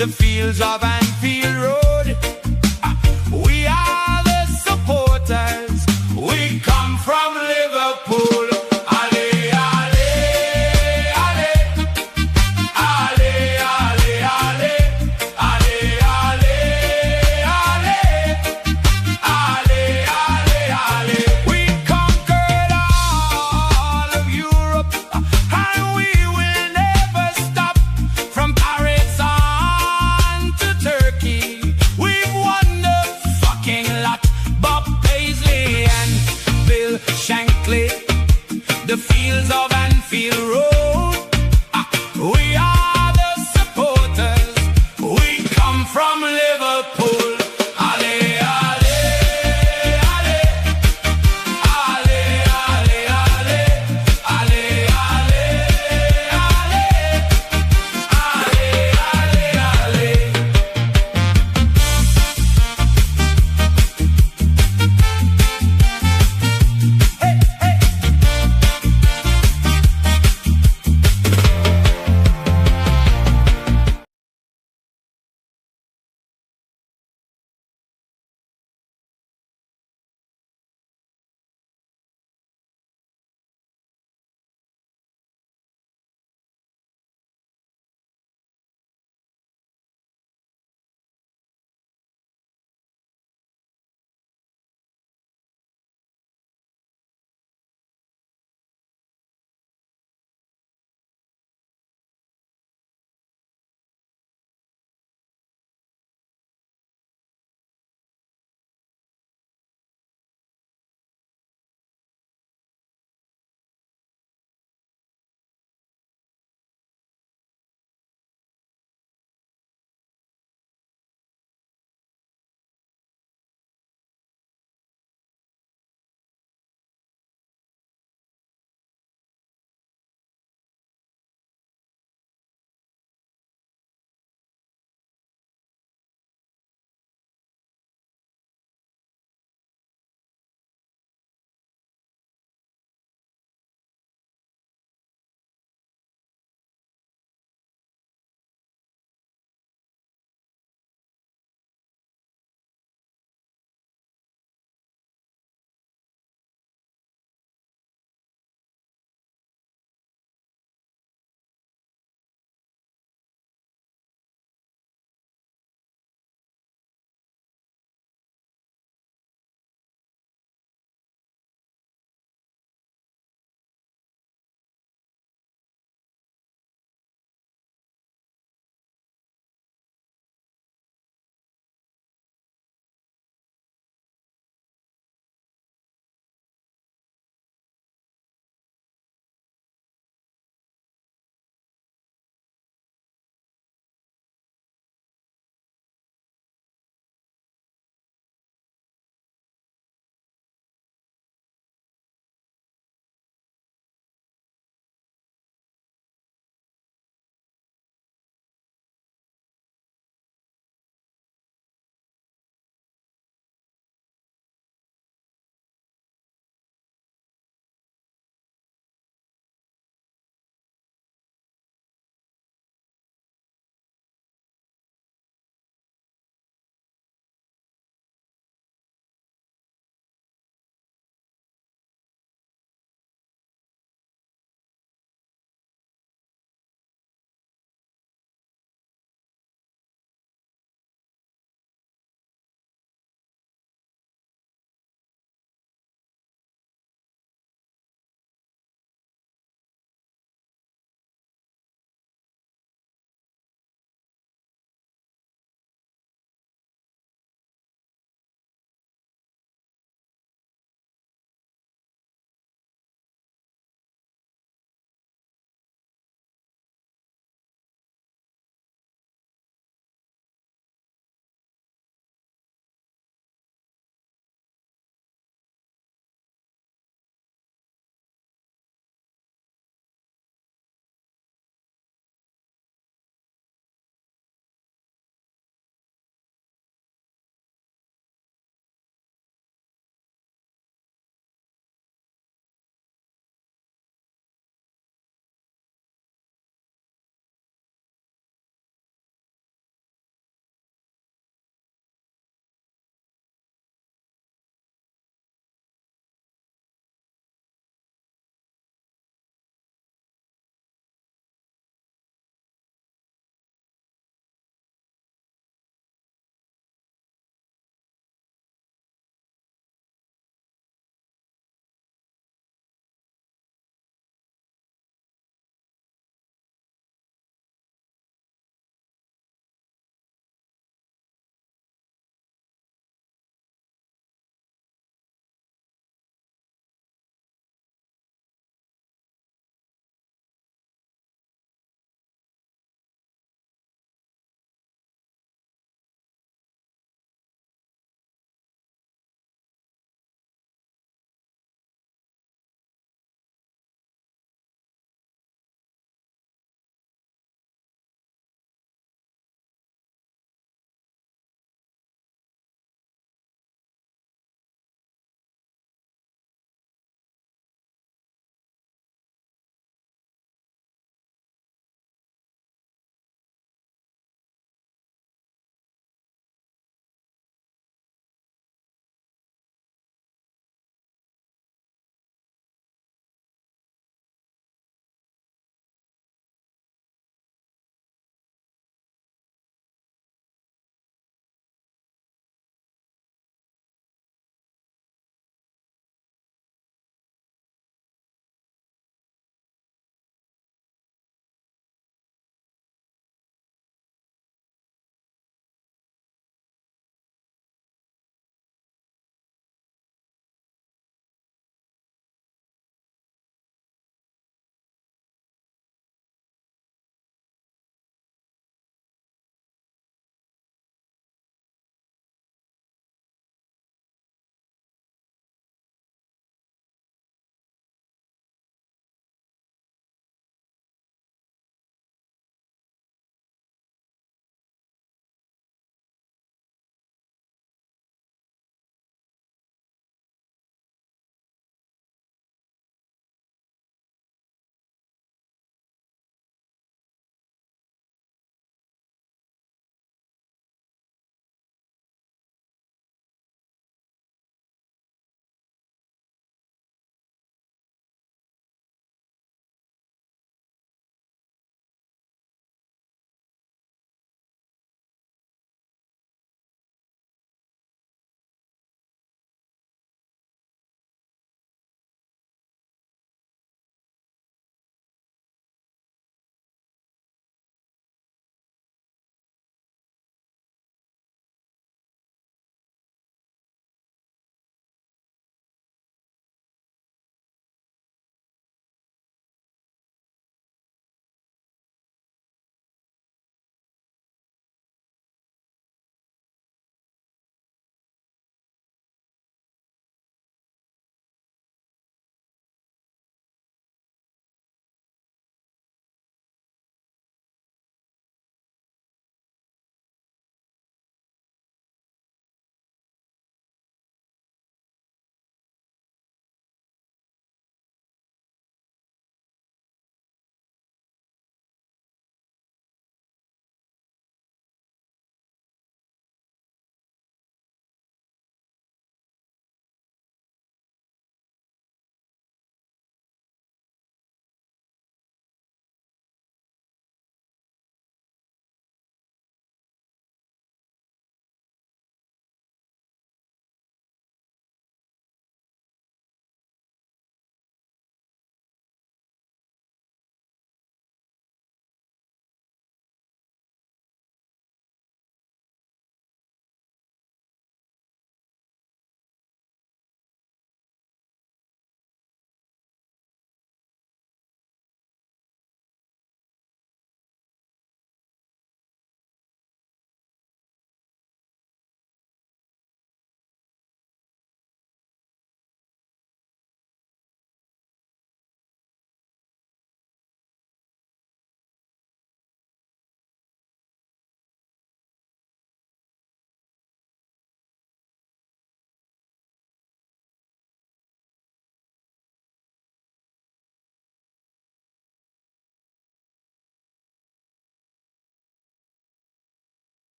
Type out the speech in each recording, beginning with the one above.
the fields of Anfield Road. We are the supporters, we come from Liverpool. Ale, ale, ale, ale, ale, ale, ale, ale, ale, ale, ale. We conquered all of Europe, and we will never stop from Paris on to Turkey.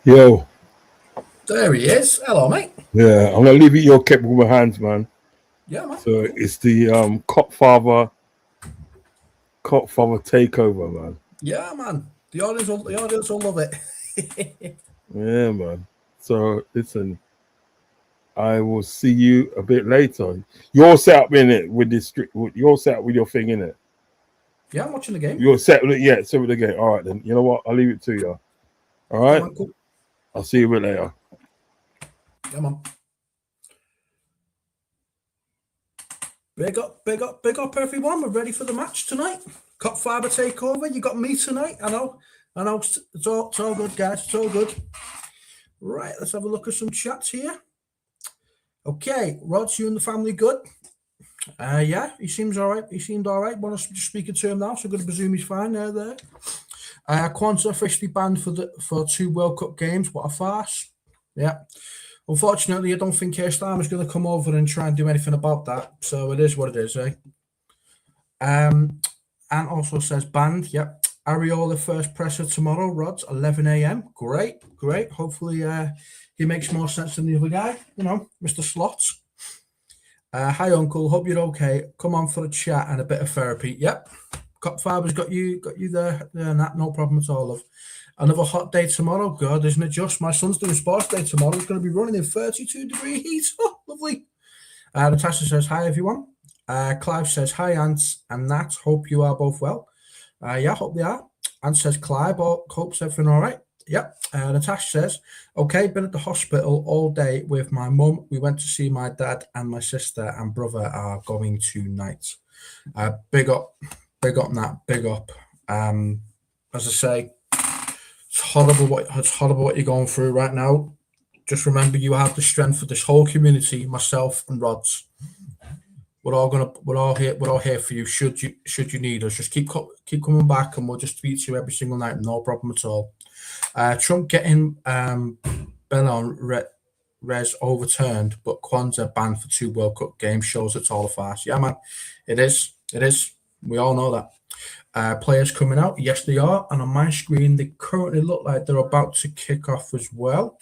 Yo, There he is. Hello, mate. yeah, I'm gonna leave it your capable hands, man. Yeah, man. So it's the Copfather takeover, man. Yeah, man. The audience will love it. Yeah, man. So listen, I will see you a bit later. You're set up in it with this. You're set up with your thing in it. Yeah, I'm watching the game. You're set with it, yeah. So with the game. All right, then. You know what? I'll leave it to you. All Yeah, right. man. Cool. I'll see you a bit later. Yeah, man. Big up, everyone. We're ready for the match tonight. Cop Fiber takeover. You got me tonight. I know. It's all good, guys. It's all good. Right, let's have a look at some chats here. Okay, Rod, you and the family good? Yeah, he seems all right. He seemed all right. When I was just speaking to him now, so I'm going to presume he's fine there. Kwanzaa officially banned for 2 World Cup games. What a farce. Yeah. Unfortunately, I don't think Kirsten is going to come over and try and do anything about that. So it is what it is, eh? And also says banned. Yep. Ariola first presser tomorrow, Rods, 11 a.m. Great. Hopefully he makes more sense than the other guy, Mr. Slots. Hi, Uncle. Hope you're okay. Come on for a chat and a bit of therapy. Yep. Cop Fiber's got you there. No problem at all, love. Another hot day tomorrow. God, isn't it just? My son's doing sports day tomorrow. He's going to be running in 32-degree heat. Oh, lovely. Natasha says, hi, everyone. Clive says, hi, Ants and Nat. Hope you are both well. Yeah, hope they are. Ant says, Clive, hopes everything all right. Yep. Natasha says, okay, been at the hospital all day with my mum. We went to see my dad, and my sister and brother are going tonight. Big up, Nat. Big up. As I say, it's horrible what you're going through right now. Just remember, you have the strength for this whole community, myself and Rods. We're all here for you. Should you need us, just keep coming back, and we'll just tweet you every single night. No problem at all. Trump getting Bellon Res overturned, but Kwanzaa banned for 2 World Cup games shows it's all a farce. Yeah, man, it is. We all know that. Players coming out, yes, they are. And on my screen, they currently look like they're about to kick off as well.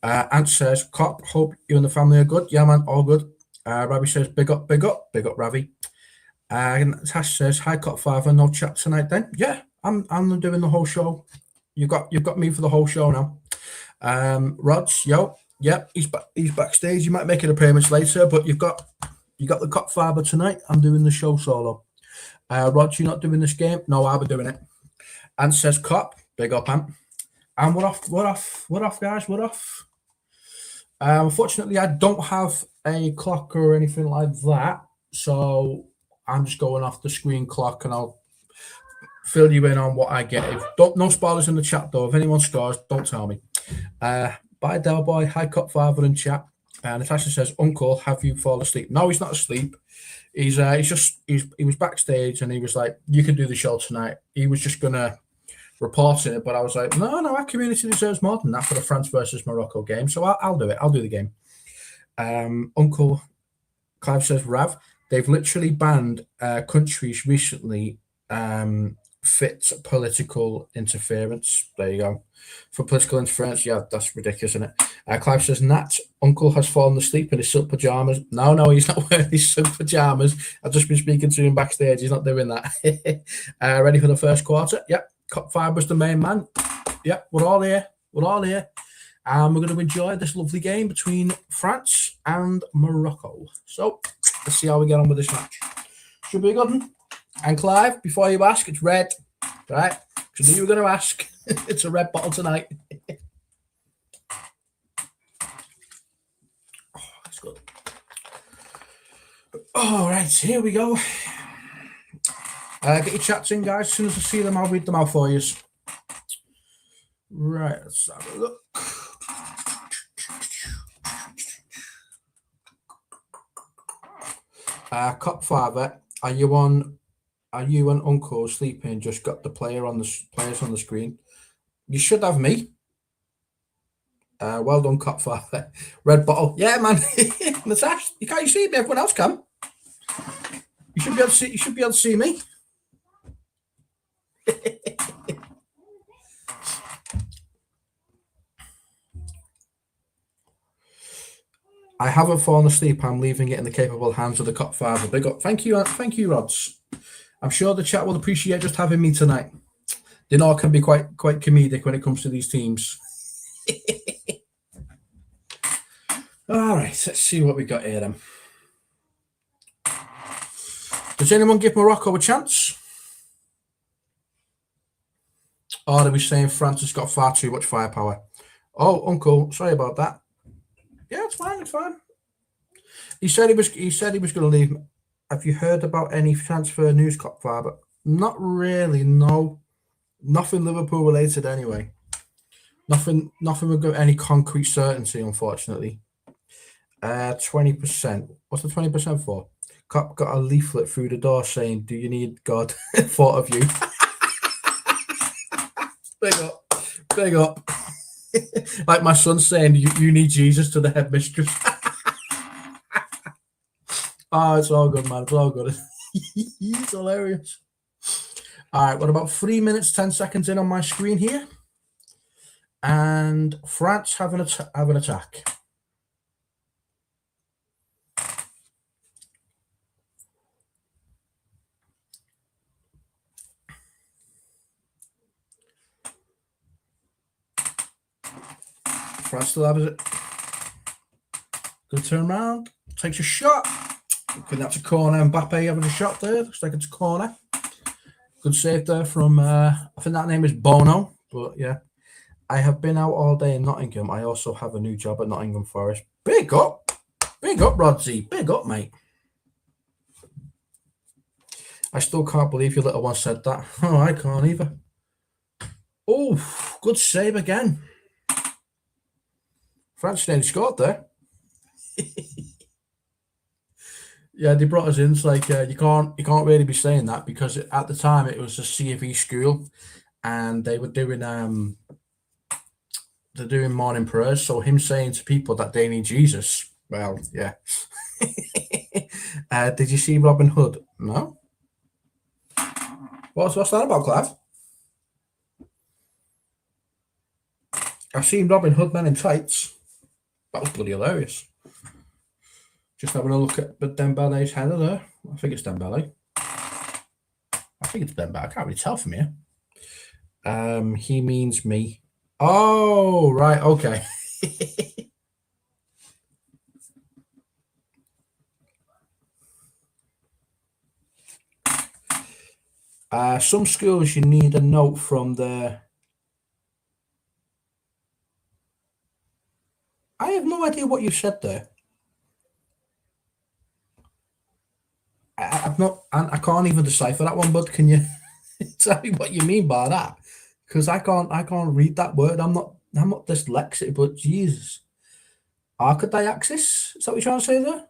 Ant says, Cop, hope you and the family are good. Yeah, man, all good. Ravi says, big up, Ravi. Tash says, hi, Cop Father, no chat tonight then. Yeah, I'm doing the whole show. You've got me for the whole show now. Rods, yep, he's backstage. You might make an appearance later, but you got the Cop Father tonight. I'm doing the show solo. Rod, you're not doing this game? No, I'll be doing it. Ant says, Cop, big up, Ant. And we're off, guys, we're off. Unfortunately, I don't have a clock or anything like that, so I'm just going off the screen clock, and I'll fill you in on what I get. No spoilers in the chat, though. If anyone scores, don't tell me. Bye, Del Boy. Hi, Cop Father in chat. Natasha says, Uncle, have you fallen asleep? No, he's not asleep. He was backstage, and he was like, you can do the show tonight. He was just gonna report it, but I was like, no, our community deserves more than that for the France versus Morocco game, so I'll do it. I'll do the game. Uncle Clive says, Rav, they've literally banned countries recently fit political interference. There you go. For political interference, yeah, that's ridiculous, isn't it? Clive says, Nat, Uncle has fallen asleep in his silk pajamas. No, he's not wearing his silk pajamas. I've just been speaking to him backstage. He's not doing that. Ready for the first quarter? Yep. Cop Fiber's the main man. Yep, we're all here. And we're going to enjoy this lovely game between France and Morocco. So let's see how we get on with this match. Should be a good one. And Clive, before you ask, it's red, right? Because I knew you were going to ask. It's a red bottle tonight. Oh, that's good. All right, here we go. Get your chats in, guys. As soon as I see them, I'll read them out for you. Right, let's have a look. Cop Father, are you and Uncle sleeping? Just got the players on the screen. You should have me. Well done, Cop Father. Red bottle. Yeah, man. Natasha, can't you see me? Everyone else can. You should be able to see me. I haven't fallen asleep. I'm leaving it in the capable hands of the Cop Father. Big up. Thank you, Rods. I'm sure the chat will appreciate just having me tonight. They know I can be quite comedic when it comes to these teams. All right, let's see what we got here then. Does anyone give Morocco a chance? Or are we saying France has got far too much firepower? Oh, Uncle, sorry about that. Yeah, it's fine. It's fine. He said he was going to leave. Have you heard about any transfer news, Cop Father? Not really. No, nothing Liverpool related anyway. Nothing with any concrete certainty, unfortunately. 20%. What's the 20% for? Cop got a leaflet through the door saying, "Do you need God?" Thought of you. Big up. Like my son saying, you need Jesus to the headmistress. Oh, it's all good, man. It's all good. It's hilarious. All right, what about 3 minutes, 10 seconds in on my screen here? And France have an attack. France still has it. Good turn around. Takes a shot. Okay, that's a corner. Mbappe having a shot there. Looks like it's a corner. Good save there from, I think that name is Bono. But yeah, I have been out all day in Nottingham. I also have a new job at Nottingham Forest. Big up, Rodsy. Big up, mate. I still can't believe your little one said that. Oh, I can't either. Oh, good save again. France nearly scored there. Yeah, they brought us in. It's like you can't really be saying that because at the time it was a C of E school, and they were doing they're doing morning prayers. So him saying to people that they need Jesus, well, yeah. Did you see Robin Hood? No. What's that about, Clive? I've seen Robin Hood Men in Tights. That was bloody hilarious. Just having a look at Dembele's header there. I think it's Dembele. I think it's Dembele. I can't really tell from here. He means me. Oh, right. Okay. Some schools you need a note from the... I have no idea what you said there. I can't even decipher that one, bud. Can you tell me what you mean by that? Because I can't read that word. I'm not dyslexic, but Jesus. Archdiaxis? Is that what you're trying to say there?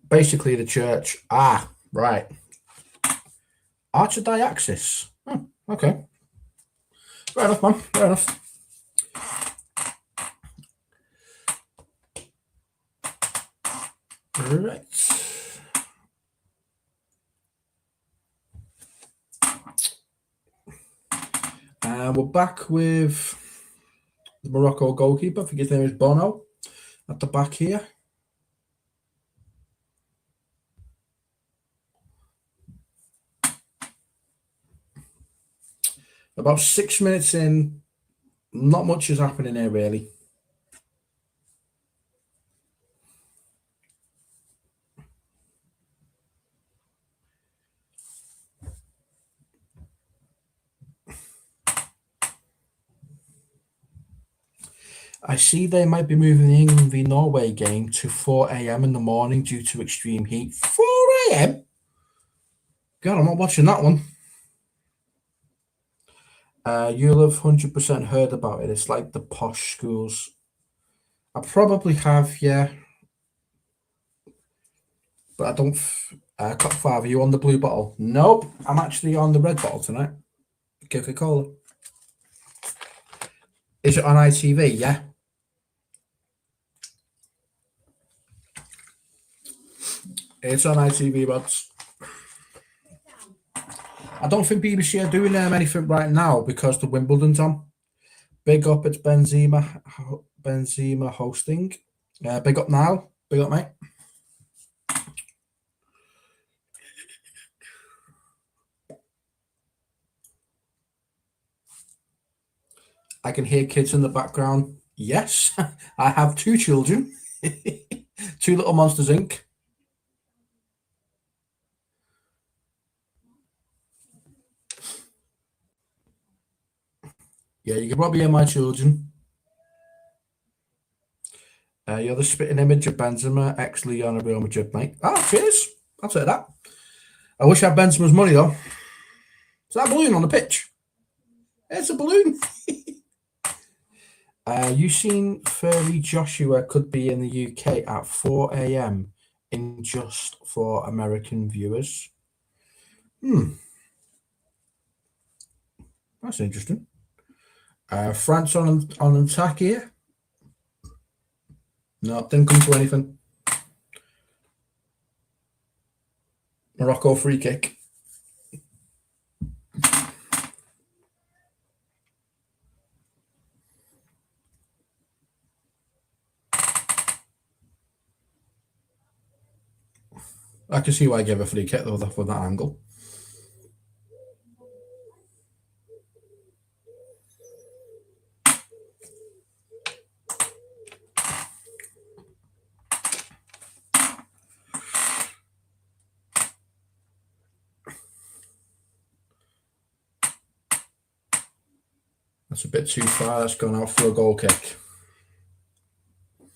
Basically the church. Ah, right. Archdiaxis. Oh, okay. Fair enough, man. Fair enough. Right. We're back with the Morocco goalkeeper. I think his name is Bono at the back here. About 6 minutes in, not much is happening here, really. I see they might be moving the England v Norway game to 4 a.m. in the morning due to extreme heat. 4 a.m.? God, I'm not watching that one. You'll have 100% heard about it. It's like the posh schools. I probably have, yeah. But I don't... Cop 5, are you on the blue bottle? Nope. I'm actually on the red bottle tonight. Coca-Cola. Is it on ITV? Yeah. It's on ITV, but I don't think BBC are doing anything right now because the Wimbledon's on. Big up, it's Benzema. Benzema hosting. Big up now. Big up, mate. I can hear kids in the background. Yes, I have 2 children. 2 little Monsters Inc. Yeah, you can probably hear my children. You're the spitting image of Benzema, ex-Leon of Real Madrid, mate. Ah, cheers. I'll say that. I wish I had Benzema's money, though. Is that a balloon on the pitch? It's a balloon. You seen Furry Joshua could be in the UK at 4 a.m. in just for American viewers. That's interesting. France on attack here. No, didn't come to anything. Morocco free kick. I can see why I gave a free kick though for that angle. That's a bit too far. That's gone out for a goal kick. You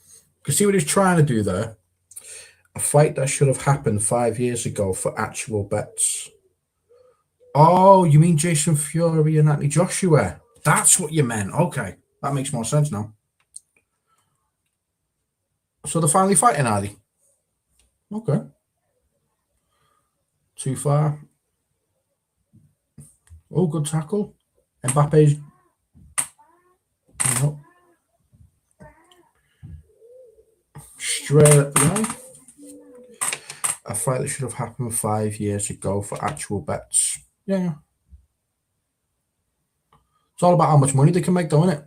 can see what he's trying to do there. A fight that should have happened 5 years ago for actual bets. Oh, you mean Jason Fury and Anthony Joshua? That's what you meant. Okay, that makes more sense now. So they're finally fighting, are they? Okay. Too far. Oh, good tackle. Mbappe's. Nope. Straight at the eye. A fight that should have happened 5 years ago for actual bets. Yeah. It's all about how much money they can make, though, isn't it?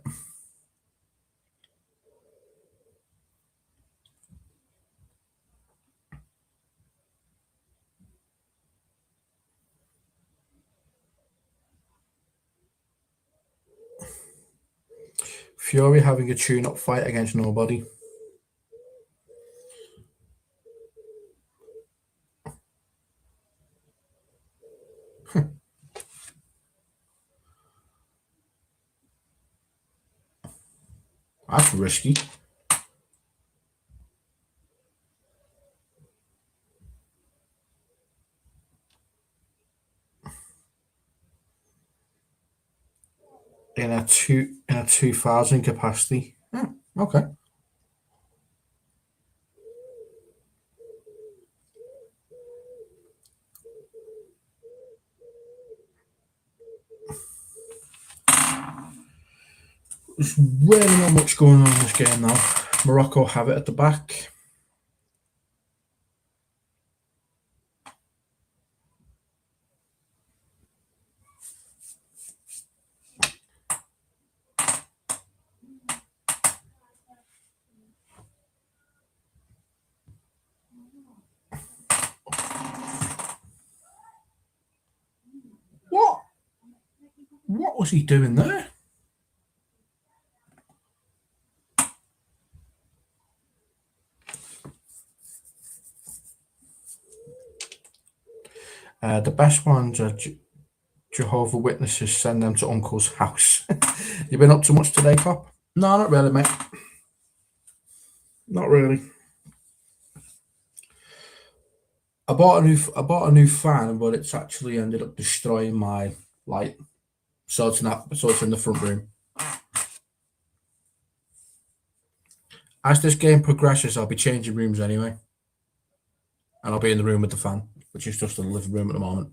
Fury having a tune-up fight against nobody. That's risky. In a 2000 capacity. Yeah, okay. There's really not much going on in this game now. Morocco have it at the back. What was he doing there? The best ones are Jehovah's Witnesses. Send them to Uncle's house. You been up to much today, Cop? No, not really, mate. Not really. I bought a new fan, but it's actually ended up destroying my light. So it's in the front room. As this game progresses, I'll be changing rooms anyway. And I'll be in the room with the fan, which is just in the living room at the moment.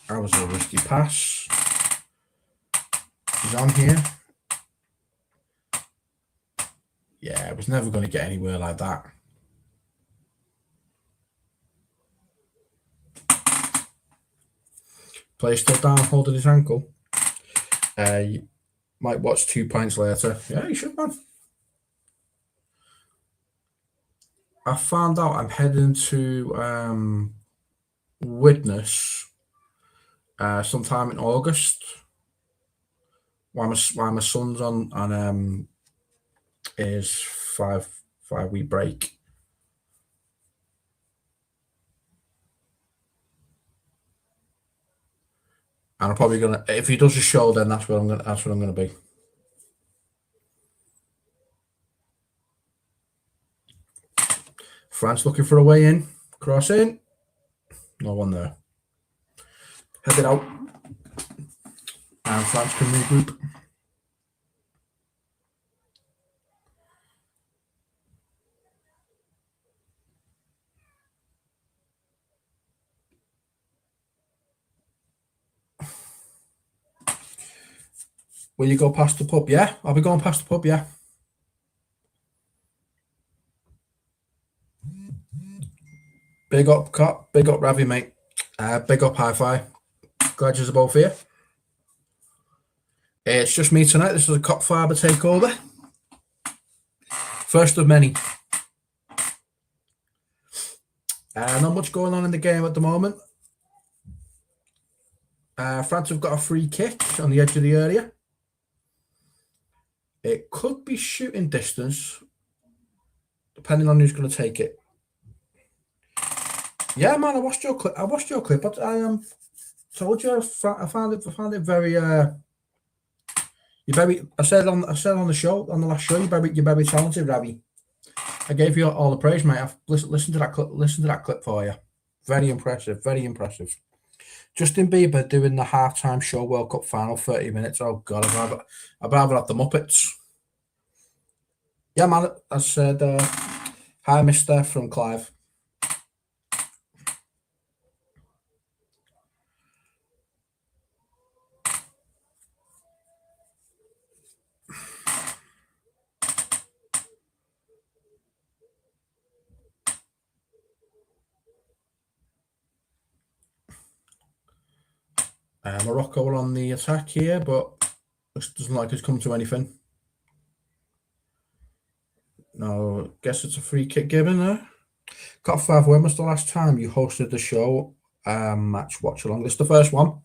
That was a risky pass. He's on here. Yeah, I was never going to get anywhere like that. Player's still down, holding his ankle. You might watch 2 points later. Yeah, you should, man. I found out I'm heading to Widnes sometime in August. While my son's on his 5-week break. And I'm probably gonna, if he does a show, then that's what I'm gonna be. France looking for a way in. Cross in. No one there. Head it out. And France can regroup. Will you go past the pub? Yeah, I'll be going past the pub, yeah. Big up, Cop. Big up, Ravi, mate. Big up, Hi-Fi. Glad you're both here. It's just me tonight. This is a Cop Fiber takeover. First of many. Not much going on in the game at the moment. France have got a free kick on the edge of the area. It could be shooting distance, depending on who's going to take it. Yeah, man, I watched your clip. But I told you I found it very. I said on the show, on the last show, you're very talented, Ravi. I gave you all the praise, mate. I've listened to that clip for you. Very impressive, very impressive. Justin Bieber doing the halftime show World Cup final, 30 minutes. Oh God, I'd rather have the Muppets. Yeah, man. I said, hi, Mister from Clive. Morocco are on the attack here, but this doesn't like it's come to anything. No, guess it's a free kick given there. Cut 5. When was the last time you hosted the show match Watchalong? This is the first one.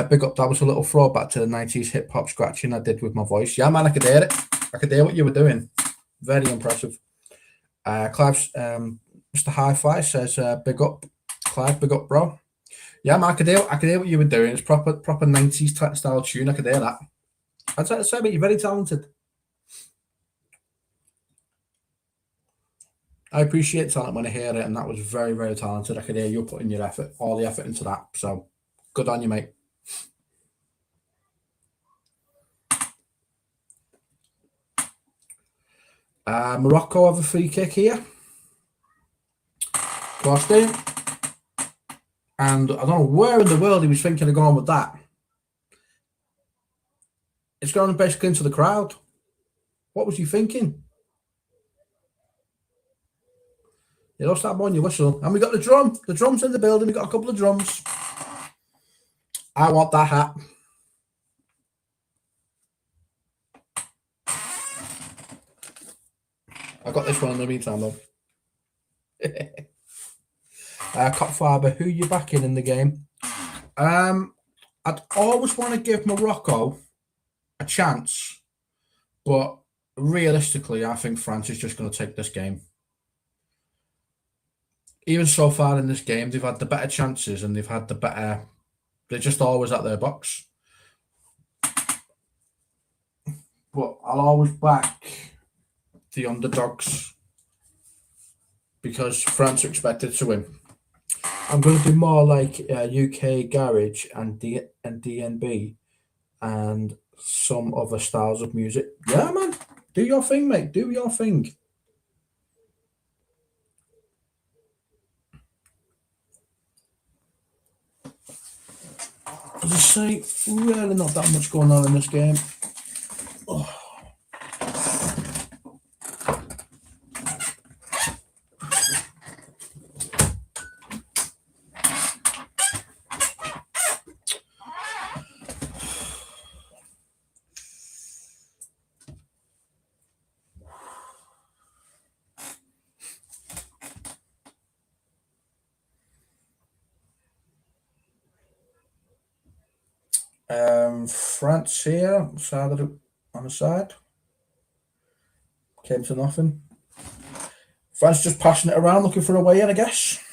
Big up, that was a little throwback to the 90s hip hop scratching I did with my voice. Yeah, man, I could hear it. I could hear what you were doing. Very impressive. Clive's Mr. Hi-Fi says, big up, Clive, big up, bro. Yeah, man, I could hear what you were doing. It's proper 90s style tune. I could hear that. I'd say, but you're very talented. I appreciate talent when I hear it, and that was very, very talented. I could hear you putting your effort, all the effort into that. So, good on you, mate. Morocco have a free kick here. Crossed in. And I don't know where in the world he was thinking of going with that. It's going basically into the crowd. What was he thinking? You lost that one, you whistle. And we got the drum. The drum's in the building. We got a couple of drums. I want that hat. I got this one in the meantime, though. Cop Fiber, who you backing in the game? I'd always want to give Morocco a chance, but realistically, I think France is just going to take this game. Even so far in this game, they've had the better chances and they've had the better. They're just always at their box. But I'll always back the underdogs because France are expected to win. I'm going to do more like UK Garage and DNB and some other styles of music. Yeah, man. Do your thing, mate. Do your thing. As I say, really not that much going on in this game. Oh. France here, on the side. Came to nothing. France just passing it around, looking for a way in, I guess.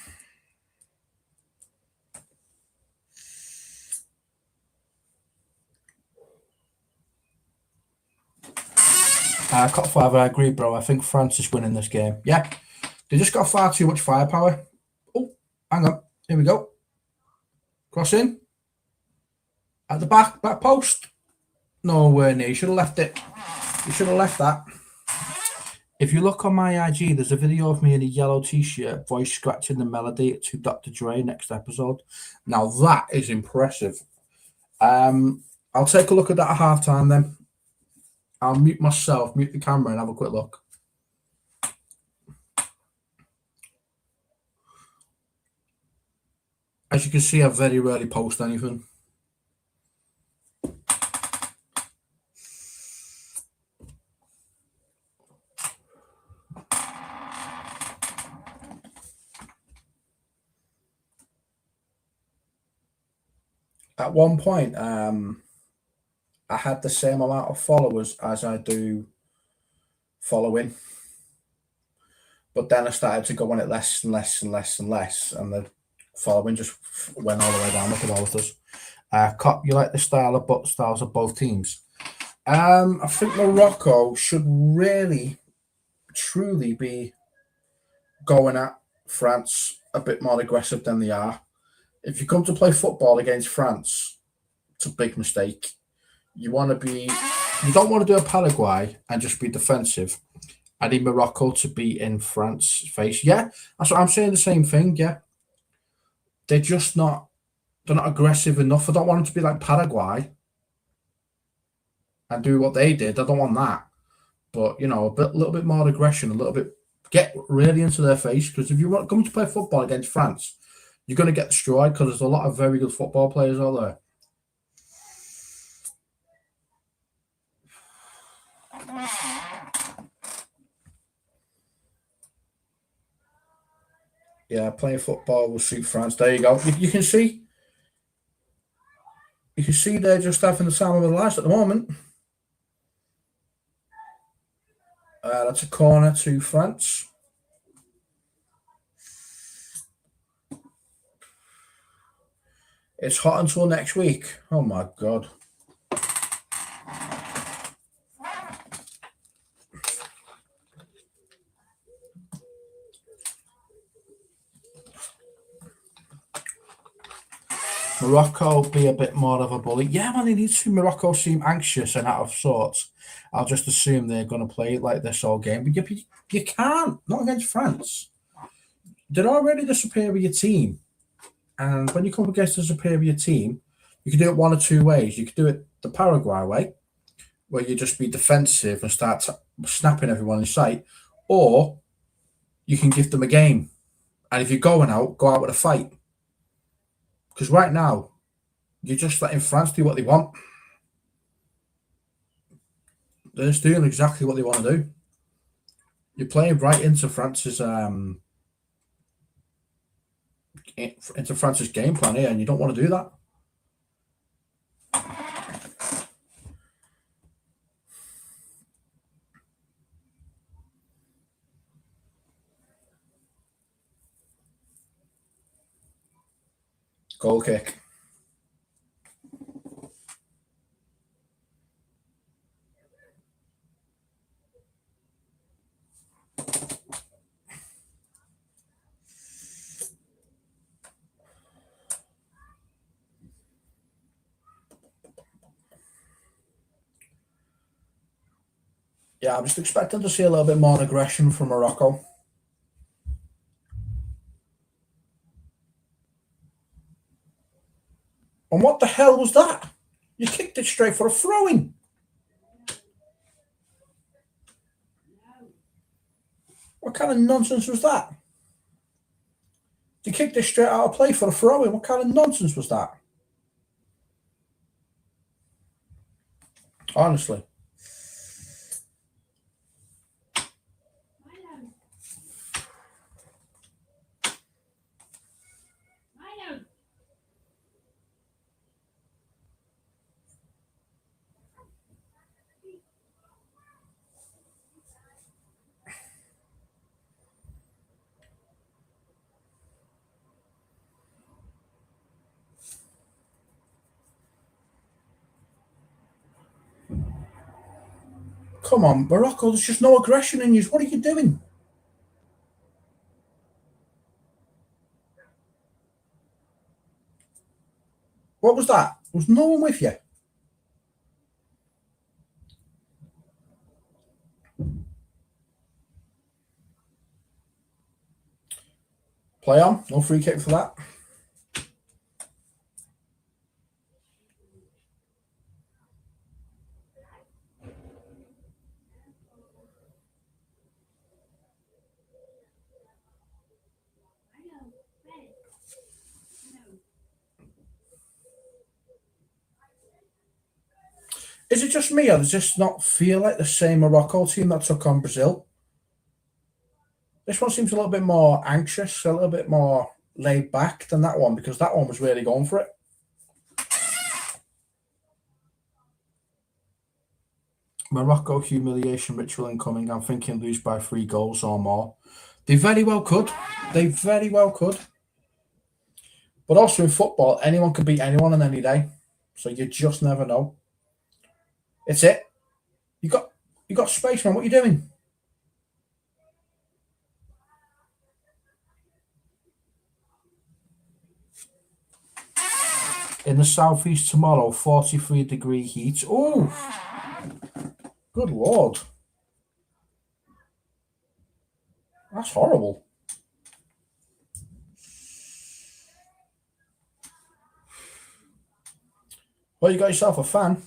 Cut 5, I agree, bro. I think France is winning this game. Yeah, they just got far too much firepower. Oh, hang on. Here we go. Cross in. At the back post. No way, no. You should have left it. You should have left that. If you look on my IG, there's a video of me in a yellow t-shirt, voice scratching the melody to Dr. Dre next episode. Now that is impressive. I'll take a look at that at halftime then. I'll mute myself, mute the camera, and have a quick look. As you can see, I very rarely post anything. At one point, I had the same amount of followers as I do following. But then I started to go on it less and less and less and less, and the following just went all the way down like it always does. Cop, you like the styles of both teams? I think Morocco should really, truly be going at France a bit more aggressive than they are. If you come to play football against France, it's a big mistake. You don't want to do a Paraguay and just be defensive. I need Morocco to be in France's face. Yeah, that's what I'm saying. The same thing. Yeah, they're not aggressive enough. I don't want them to be like Paraguay and do what they did. I don't want that. But a little bit more aggression, get really into their face. Because if you come to play football against France, you're going to get destroyed because there's a lot of very good football players out there. Yeah, playing football will suit France. There you go. You can see. You can see they're just having the time of their lives at the moment. That's a corner to France. It's hot until next week. Oh my God. Morocco be a bit more of a bully. Yeah, man, they need to. Morocco seem anxious and out of sorts. I'll just assume they're going to play like this all game. But you can't. Not against France. They're already the superior team. And when you come against a superior team, you can do it one or two ways. You could do it the Paraguay way, where you just be defensive and start snapping everyone in sight. Or you can give them a game. And if you're going out, go out with a fight. Because right now, you're just letting France do what they want. They're just doing exactly what they want to do. You're playing right into France's game plan here, and you don't want to do that. Goal kick. Yeah, I'm just expecting to see a little bit more aggression from Morocco. And what the hell was that? You kicked it straight for a throw-in. What kind of nonsense was that? You kicked it straight out of play for a throw-in. What kind of nonsense was that? Honestly. Come on, Morocco, there's just no aggression in you. What are you doing? What was that? Was no one with you? Play on. No free kick for that. Is it just me, or does this not feel like the same Morocco team that took on Brazil? This one seems a little bit more anxious, a little bit more laid back than that one, because that one was really going for it. Morocco humiliation ritual incoming. I'm thinking lose by 3 goals or more. They very well could. They very well could. But also in football, anyone can beat anyone on any day. So you just never know. It's it. You got space, man. What are you doing? In the southeast tomorrow, 43-degree heat. Oh, good Lord. That's horrible. Well, you got yourself a fan.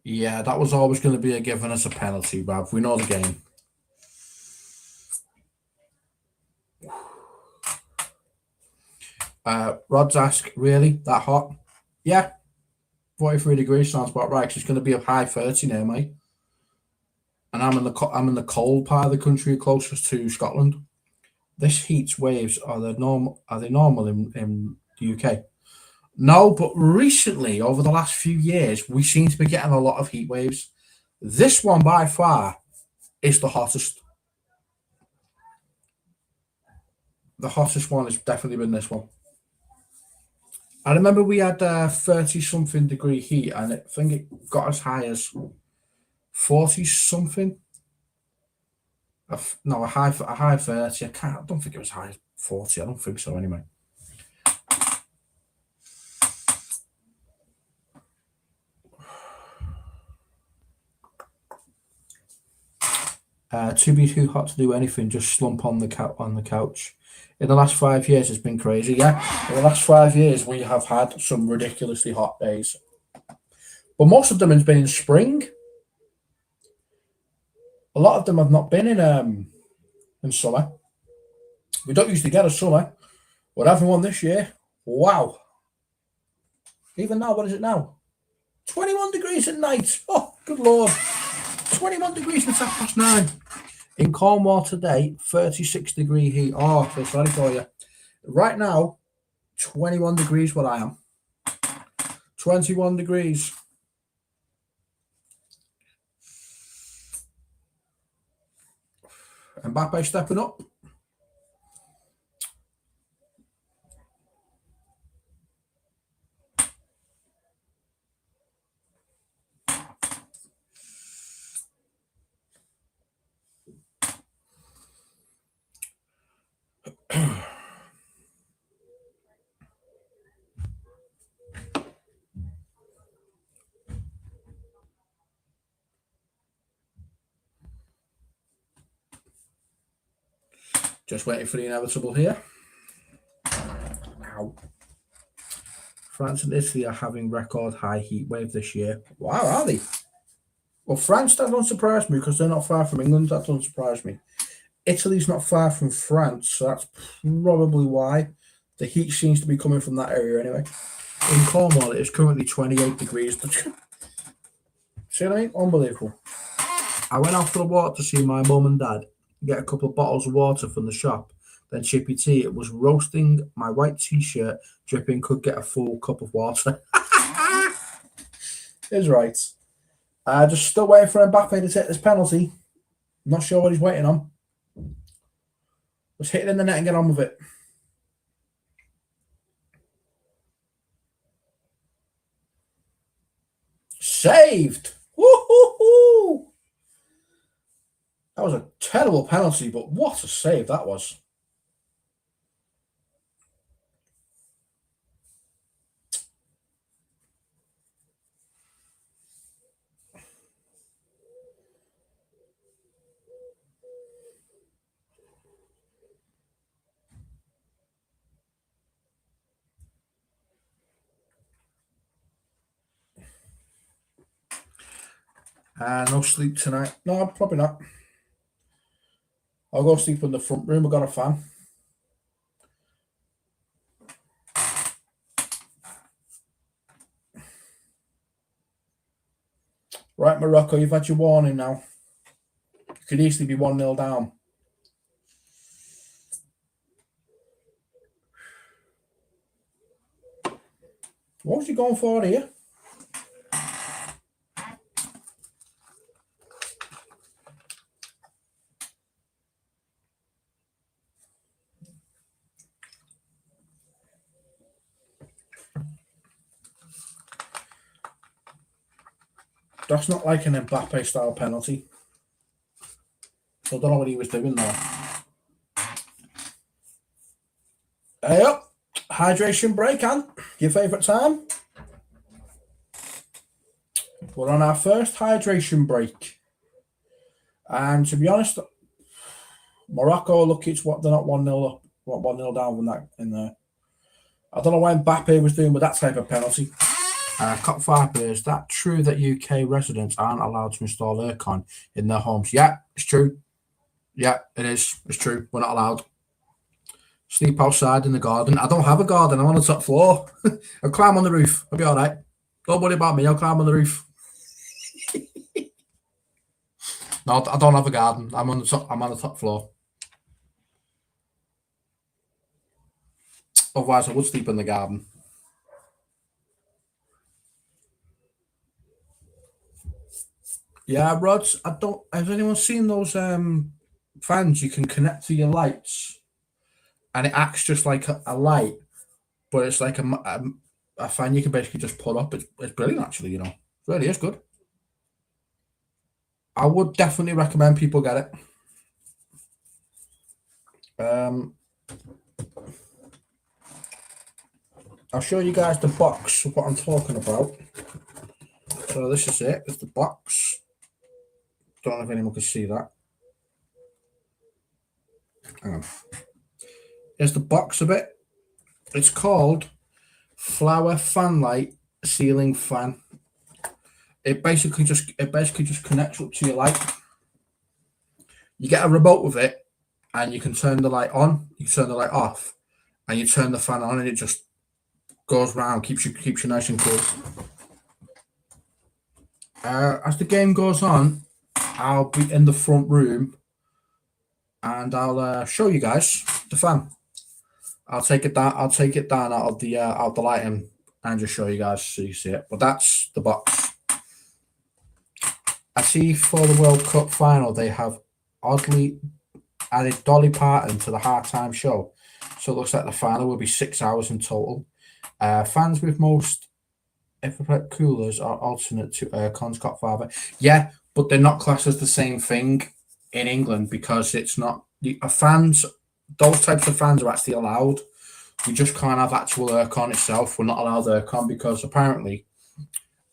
Yeah, that was always going to be a given as a penalty, Rob. We know the game. Rod's ask, really? That hot? Yeah. 43 degrees sounds about right, 'cause it's going to be a high 30 now, mate. And I'm in the cold part of the country closest to Scotland. This heat waves, are they normal in the UK? No, but recently, over the last few years, we seem to be getting a lot of heat waves. This one, by far, is the hottest. The hottest one has definitely been this one. I remember we had 30-something degree heat, and I think it got as high as 40-something. No, a high 30. I don't think it was high 40. I don't think so, anyway. To be too hot to do anything, just slump on the couch. In the last 5 years, it's been crazy. Yeah, in the last 5 years, we have had some ridiculously hot days, but most of them have been in spring. A lot of them have not been in summer. We don't usually get a summer. We're having one this year. Wow. Even now, what is it now? 21 degrees at night. Oh, good Lord. 21 degrees at 9:30. In Cornwall today, 36-degree heat. Oh, I feel sorry for you. Right now, 21 degrees where I am. 21 degrees. Mbappe stepping up. Just waiting for the inevitable here. Ow. France and Italy are having record high heat wave this year. Wow, are they? Well, France, that don't surprise me because they're not far from England. That doesn't surprise me. Italy's not far from France, so that's probably why. The heat seems to be coming from that area anyway. In Cornwall, it is currently 28 degrees. See what I mean? Unbelievable. I went out for a walk to see my mum and dad, get a couple of bottles of water from the shop, then Chippy tea. It was roasting. My white t-shirt dripping, could get a full cup of water. Is right. Just still waiting for Mbappe to take this penalty. Not sure what he's waiting on. Just hit it in the net and get on with it. Saved. Woo-hoo-hoo. That was a terrible penalty, but what a save that was. No sleep tonight. No, probably not. I'll go sleep in the front room. I've got a fan. Right, Morocco, you've had your warning now. You could easily be 1-0 down. What was he going for here? That's not like an Mbappe style penalty. So I don't know what he was doing there. Hey up. Hydration break, Ant. Your favourite time? We're on our first hydration break. And to be honest, Morocco, look, it's what they're not 1-0 up, 1-0 down with that in there. I don't know what Mbappe was doing with that type of penalty. Cop Fiber, is that true that UK residents aren't allowed to install aircon in their homes? Yeah, it's true. Yeah, it is. It's true. We're not allowed. Sleep outside in the garden. I don't have a garden. I'm on the top floor. I'll climb on the roof. I'll be all right. Don't worry about me. I'll climb on the roof. No, I don't have a garden. I'm on the top floor. Otherwise, I would sleep in the garden. Yeah, Rods. I don't. Has anyone seen those fans you can connect to your lights, and it acts just like a light, but it's like a fan you can basically just put up. It's brilliant, actually. You know, it really is good. I would definitely recommend people get it. I'll show you guys the box of what I'm talking about. So this is it. It's the box. Don't know if anyone can see that. Hang on. Here's the box of it. It's called Flower Fan Light Ceiling Fan. It basically just connects up to your light. You get a remote with it, and you can turn the light on. You can turn the light off, and you turn the fan on, and it just goes round, keeps you nice and cool. As the game goes on, I'll be in the front room, and I'll show you guys the fan. I'll take it down. I'll take it down out of the lighting and just show you guys so you see it. But that's the box. I see for the World Cup final they have oddly added Dolly Parton to the halftime show, so it looks like the final will be 6 hours in total. Fans with most infrared coolers are alternate to aircons. Cop Fiber. Yeah, but they're not classed as the same thing in England because it's not fans. Those types of fans are actually allowed. We just can't have actual aircon itself. We're not allowed aircon because apparently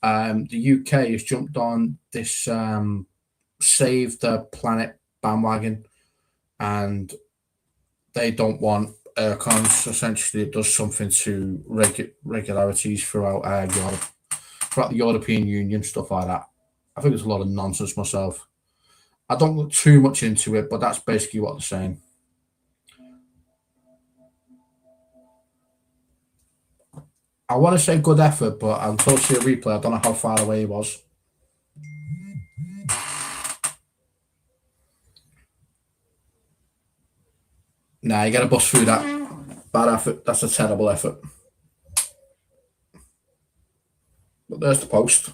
the UK has jumped on this Save the Planet bandwagon, and they don't want aircons. Essentially, it does something to regularities throughout Europe, throughout the European Union, stuff like that. I think there's a lot of nonsense myself. I don't look too much into it, but that's basically what they're saying. I want to say good effort, but until I see a replay, I don't know how far away he was. Nah, you got to bust through that. Bad effort. That's a terrible effort. But there's the post.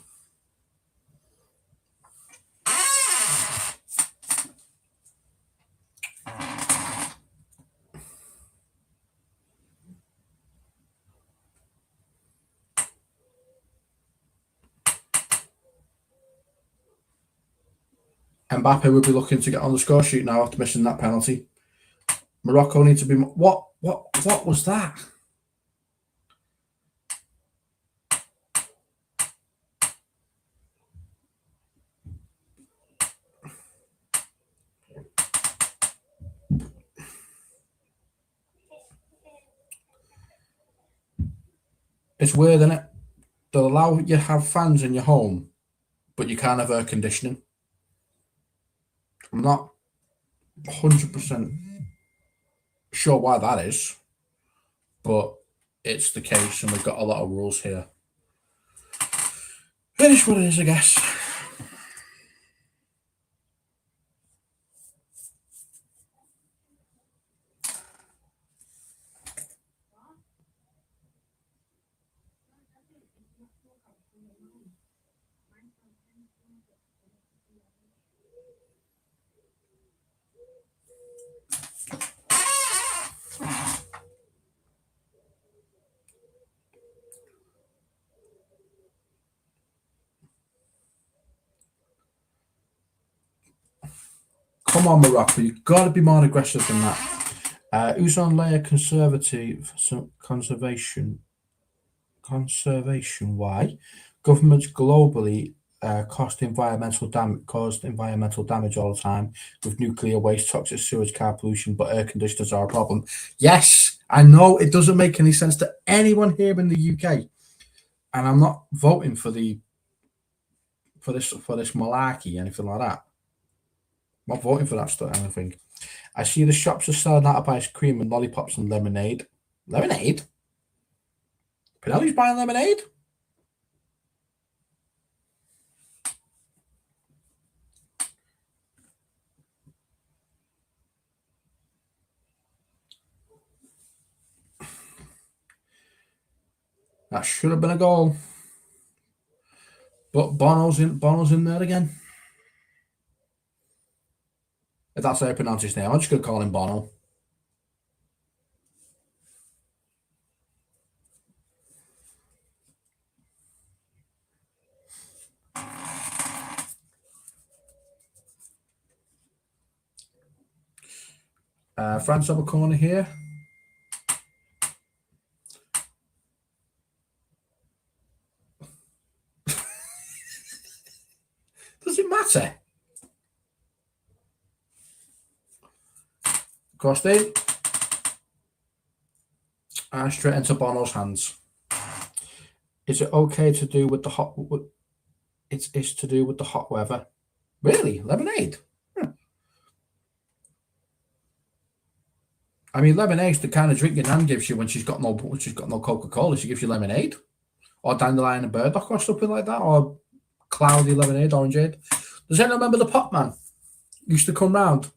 Mbappe would be looking to get on the score sheet now after missing that penalty. Morocco need to be... What was that? It's weird, isn't it? They'll allow you to have fans in your home, but you can't have air conditioning. I'm not 100% sure why that is, but it's the case, and we've got a lot of rules here. It is what it is, I guess. Come on, Morocco, you've got to be more aggressive than that. Who's on layer conservation? Why? Governments globally caused environmental damage all the time with nuclear waste, toxic sewage, car pollution, but air conditioners are a problem. Yes, I know it doesn't make any sense to anyone here in the UK, and I'm not voting for this malarkey, anything like that. I'm not voting for that stuff, anything. I see the shops are selling out of ice cream and lollipops and lemonade. Lemonade? Pinelli's buying lemonade? That should have been a goal. But Bono's in there again. If that's how I pronounce his name, I'm just going to call him Bono. France up a corner here. Does it matter? Crossed in. And straight into Bono's hands. Is it okay to do with the hot... It's to do with the hot weather. Really? Lemonade? I mean, lemonade's the kind of drink your nan gives you when she's got no Coca-Cola. She gives you lemonade, or dandelion and burdock, or something like that, or cloudy lemonade, orangeade. Does anyone remember the pop man? Used to come round.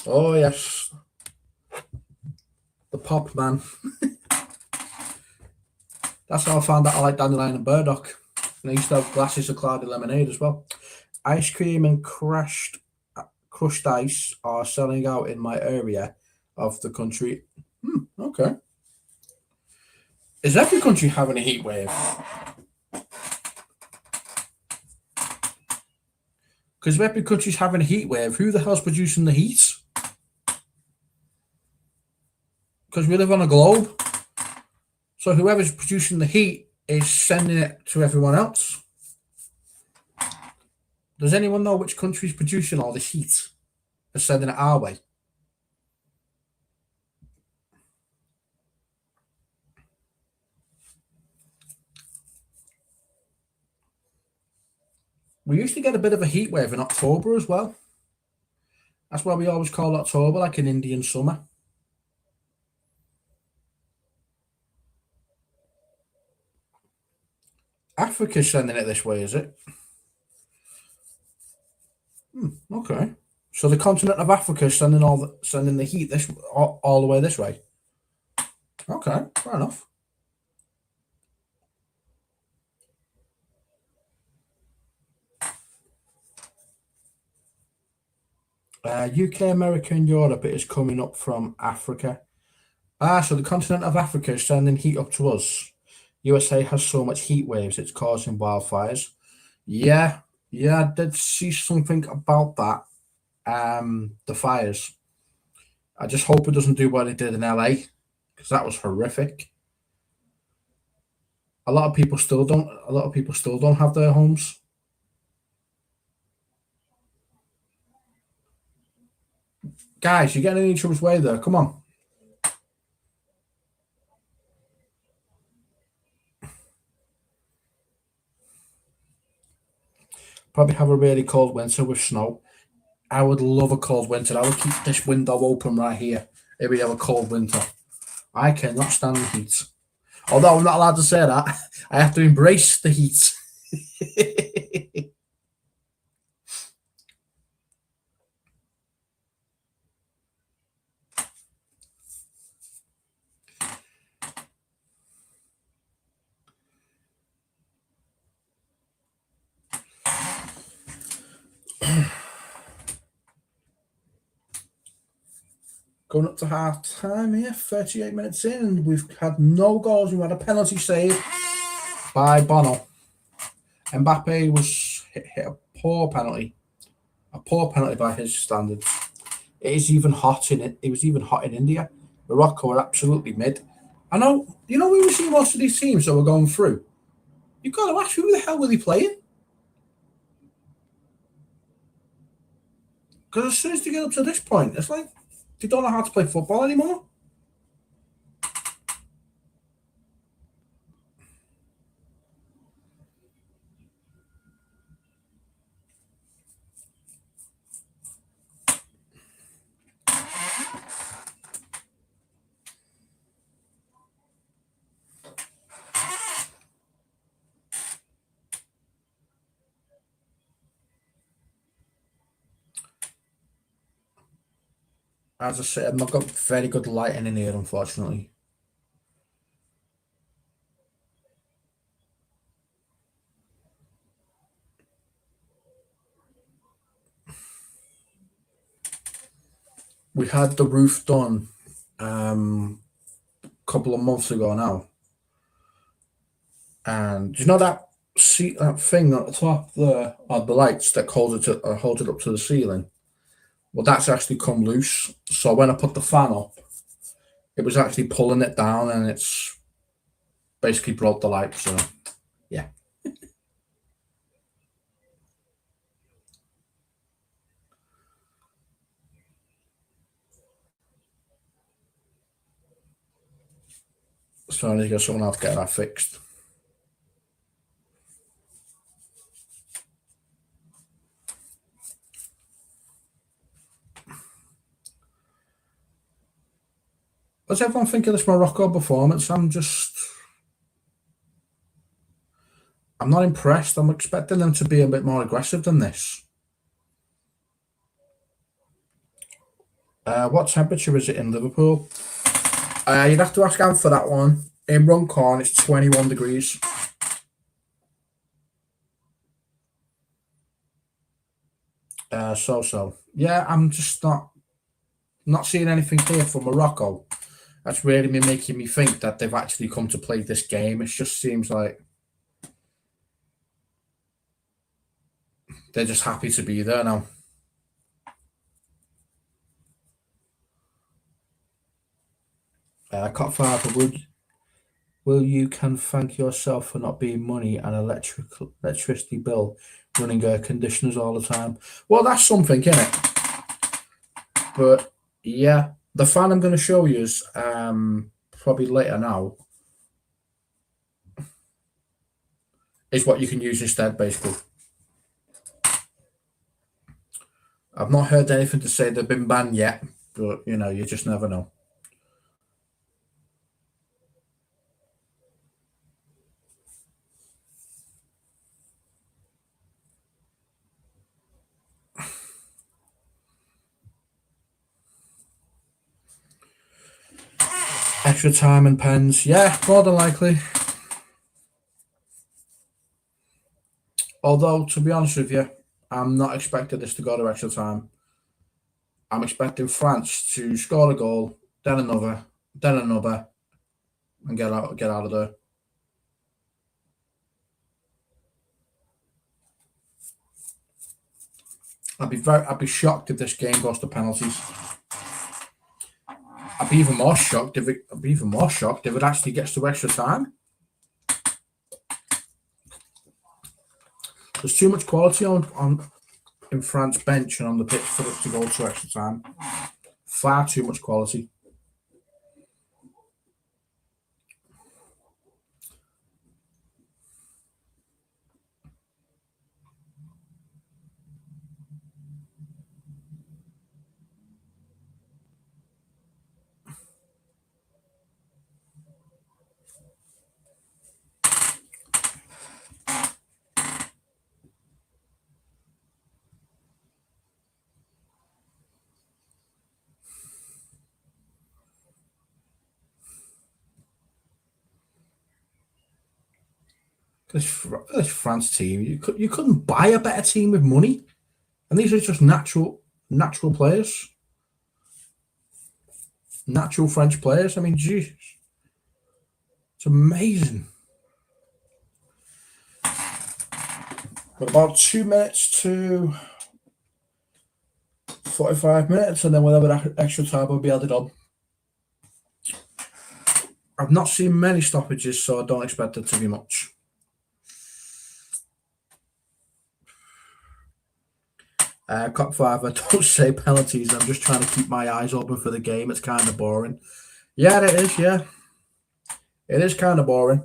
Oh yes, the pop man. That's how I found out I like dandelion and burdock. And I used to have glasses of cloudy lemonade as well. Ice cream and crushed ice are selling out in my area of the country. Okay. Is every country having a heat wave? Because if every country's having a heat wave, who the hell's producing the heat? Because we live on a globe. So whoever's producing the heat is sending it to everyone else. Does anyone know which country's producing all this heat and sending it our way? We used to get a bit of a heat wave in October as well. That's why we always call October like an Indian summer. Africa's sending it this way, is it? Okay. So the continent of Africa is sending the heat all the way this way. Okay, fair enough. UK, America, and Europe, it is coming up from Africa. So the continent of Africa is sending heat up to us. USA has so much heat waves, it's causing wildfires. Yeah, I did see something about that. The fires. I just hope it doesn't do what it did in LA, because that was horrific. A lot of people still don't. A lot of people still don't have their homes. Guys, you're getting in each other's way there. Come on. Probably have a really cold winter with snow. I would love a cold winter. I would keep this window open right here if we have a cold winter. I cannot stand the heat. Although I'm not allowed to say that, I have to embrace the heat. Going up to half time here, 38 minutes in, and we've had no goals. We've had a penalty save by Bono. Mbappe was hit a poor penalty by his standards. It is even hot in it. It was even hot in India. Morocco are absolutely mid. I know. You know, we were seeing most of these teams that were going through. You've got to ask, who the hell were they playing? Because as soon as they get up to this point, it's like they don't know how to play football anymore. As I said, I've not got very good lighting in here, unfortunately. We had the roof done a couple of months ago now. And you know that thing at the top there are the lights that hold it up to the ceiling? Well, that's actually come loose. So when I put the fan up, it was actually pulling it down, and it's basically broke the light. So, yeah. So I need to get someone else to get that fixed. What does everyone think of this Morocco performance? I'm not impressed. I'm expecting them to be a bit more aggressive than this. What temperature is it in Liverpool? You'd have to ask Ant for that one. In Runcorn, it's 21 degrees. So. Yeah, I'm just not seeing anything here for Morocco. That's really making me think that they've actually come to play this game. It just seems like they're just happy to be there now. Cop 5, will you can thank yourself for not being money and electricity bill running air conditioners all the time. Well, that's something, isn't it? But yeah, the fan I'm going to show you is probably later now. Is what you can use instead, basically. I've not heard anything to say they've been banned yet, but you know, you just never know. Extra time and pens. Yeah, more than likely. Although, to be honest with you, I'm not expecting this to go to extra time. I'm expecting France to score a goal, then another, and get out of there. I'd be shocked if this game goes to penalties. I'd be even more shocked if it actually gets to extra time. There's too much quality in France bench and on the pitch for it to go to extra time. Far too much quality. This France team, you couldn't buy a better team with money, and these are just natural players, natural French players. I mean, Jesus, it's amazing. But about 2 minutes to 45 minutes, and then whatever extra time will be added on. I've not seen many stoppages, so I don't expect it to be much. Cup 5, I don't say penalties. I'm just trying to keep my eyes open for the game. It's kind of boring. Yeah, it is. Yeah, it is kind of boring.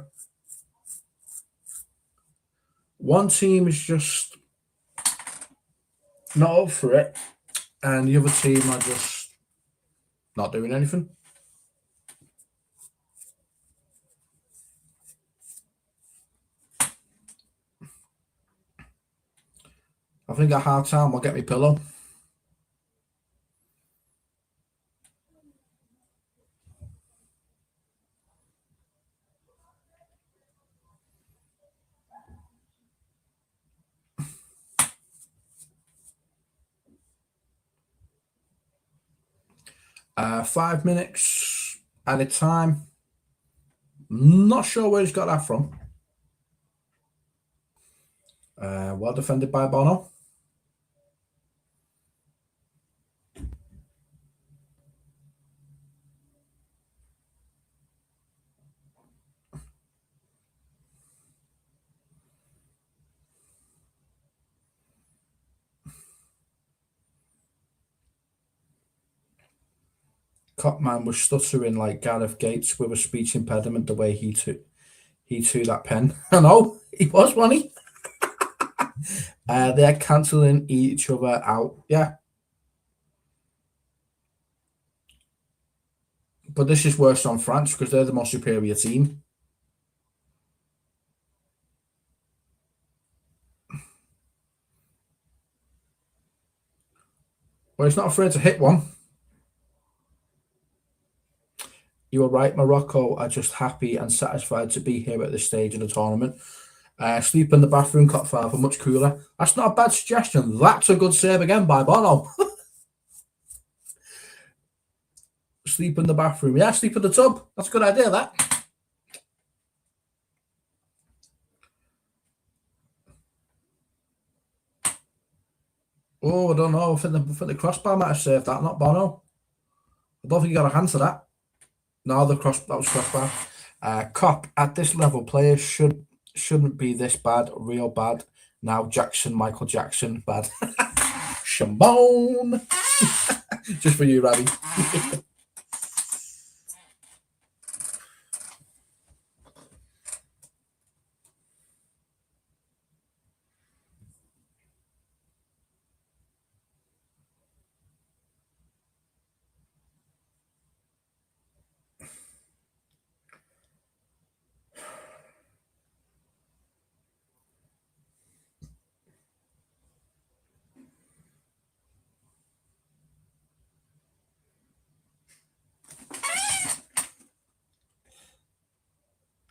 One team is just not up for it, and the other team are just not doing anything. I think at half time I'll get me pillow. Five minutes at a time. Not sure where he's got that from. Well defended by Bono. Copman was stuttering like Gareth Gates with a speech impediment the way he threw that pen. I know, he was, wasn't he? They're cancelling each other out. Yeah. But this is worse on France because they're the more superior team. Well, he's not afraid to hit one. You were right, Morocco are just happy and satisfied to be here at this stage in the tournament. Sleep in the bathroom, Cop 5 are much cooler. That's not a bad suggestion. That's a good save again by Bono. Sleep in the bathroom. Yeah, sleep in the tub. That's a good idea, that. Oh, I don't know. I think the crossbar might have saved that, not Bono. I don't think you got a hand to that. No, that was crossbar. Cop, at this level, players shouldn't be this bad, real bad. Now Jackson, Michael Jackson, bad. Shambone. Just for you, Ravi.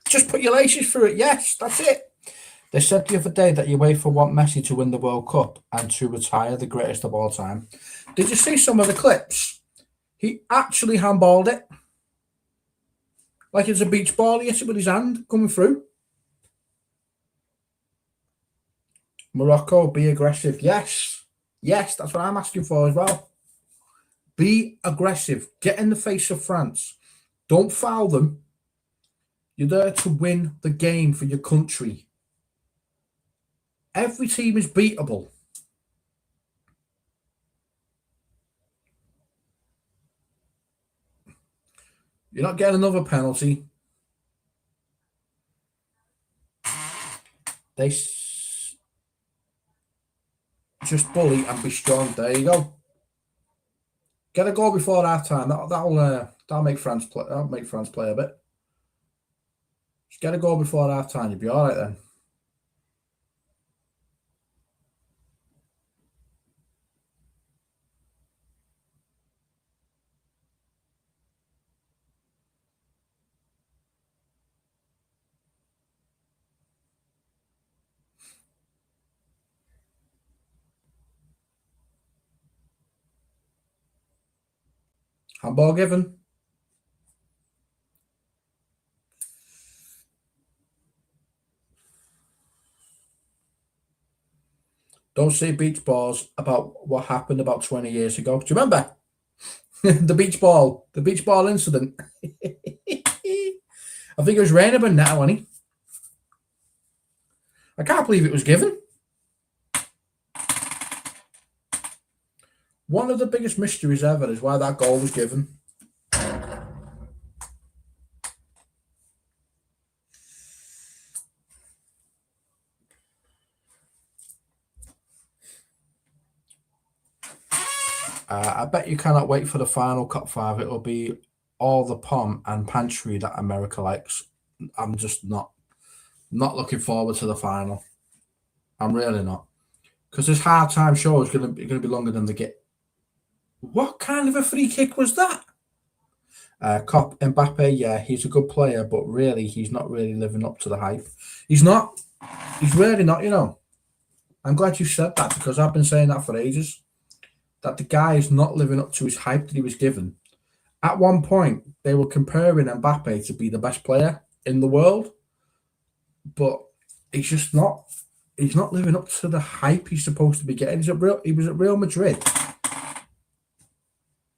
Just put your laces through it. Yes, that's it. They said the other day that UEFA want Messi to win the World Cup and to retire the greatest of all time. Did you see some of the clips? He actually handballed it. Like it's a beach ball. He hit it with his hand coming through. Morocco, be aggressive. Yes. Yes, that's what I'm asking for as well. Be aggressive. Get in the face of France. Don't foul them. You're there to win the game for your country. Every team is beatable. You're not getting another penalty. They just bully and be strong. There you go. Get a goal before half time. That'll make France play. That'll make France play a bit. Just get a goal before half time. You'll be all right then. Handball given. Don't say beach balls about what happened about 20 years ago. Do you remember? the beach ball incident. I think it was raining now, wasn't he? I can't believe it was given. One of the biggest mysteries ever is why that goal was given. I bet you cannot wait for the final Cup 5. It'll be all the pomp and pantry that America likes. I'm just not looking forward to the final. I'm really not. Because this halftime show is going to be longer than the get. What kind of a free kick was that? Cop Mbappe, yeah, he's a good player, but really, he's not really living up to the hype. He's not. He's really not, you know. I'm glad you said that because I've been saying that for ages. That the guy is not living up to his hype that he was given. At one point, they were comparing Mbappe to be the best player in the world, but he's just not. He's not living up to the hype he's supposed to be getting. He was at Real Madrid,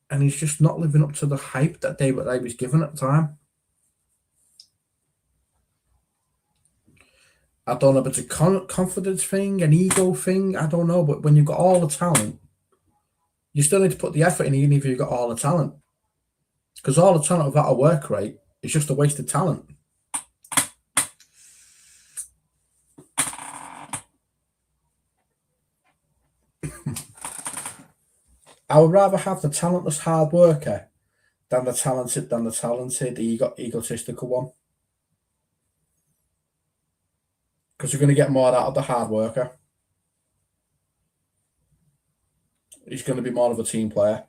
and he's just not living up to the hype that they was given at the time. I don't know if it's a confidence thing, an ego thing. I don't know, but when you've got all the talent, you still need to put the effort in, even if you've got all the talent. Because all the talent without a work rate is just a waste of talent. I would rather have the talentless hard worker than the talented egotistical one. Because you're going to get more out of the hard worker. He's going to be more of a team player.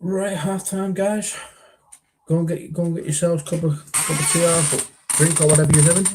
Right, halftime, guys. Go and get yourselves a cup of tea or drink or whatever you're doing.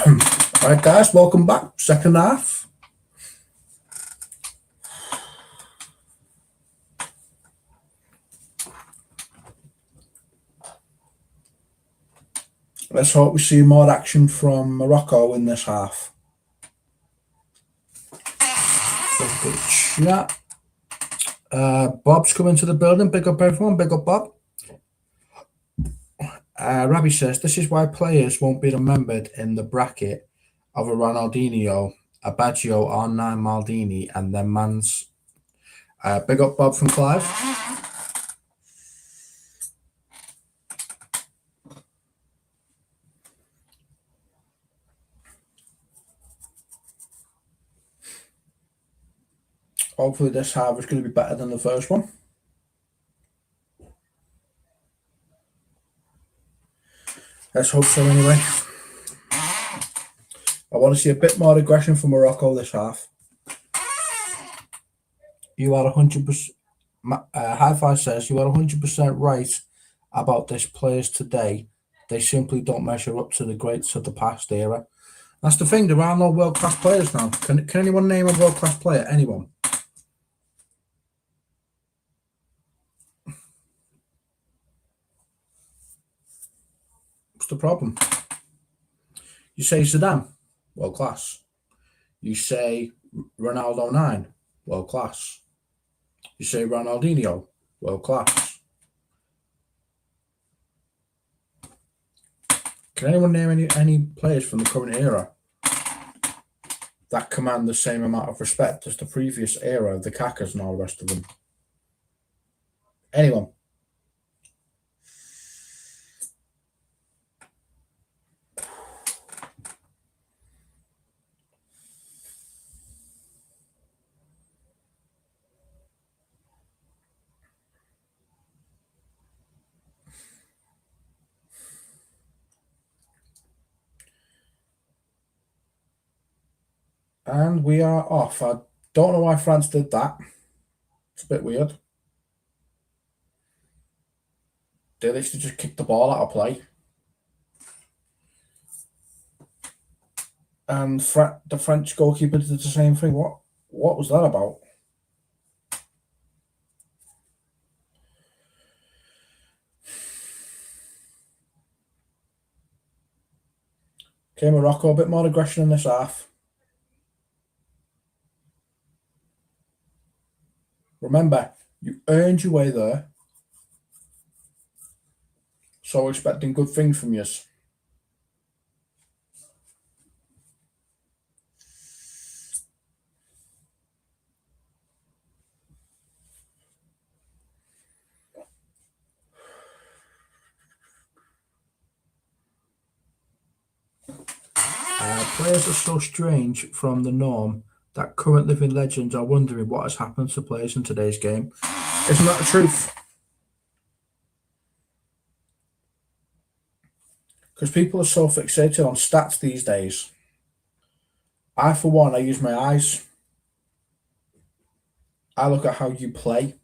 All right, guys, welcome back. Second half. Let's hope we see more action from Morocco in this half. Good chat. Bob's coming to the building. Big up everyone. Big up Bob. Rabbi says, this is why players won't be remembered in the bracket of a Ronaldinho, a Baggio, R9 Maldini, and then Mans. Big up Bob from Clive. Hopefully this half is going to be better than the first one. Let's hope so anyway. I want to see a bit more aggression from Morocco this half. You are 100%. Hi-Fi says, you are 100% right about this players today. They simply don't measure up to the greats of the past era. That's the thing. There are no world-class players now. Can anyone name a world-class player? Anyone? What's the problem? You say Zidane, world class. You say Ronaldo 9, world class. You say Ronaldinho, world class. Can anyone name any players from the current era that command the same amount of respect as the previous era, the Kakas and all the rest of them? Anyone? And we are off. I don't know why France did that. It's a bit weird. They literally just kicked the ball out of play. And the French goalkeeper did the same thing. What was that about? Okay, Morocco, a bit more aggression in this half. Remember, you earned your way there. So expecting good things from you. Players are so strange from the norm that current living legends are wondering what has happened to players in today's game. Isn't that the truth? Because people are so fixated on stats these days. I, for one, I use my eyes. I look at how you play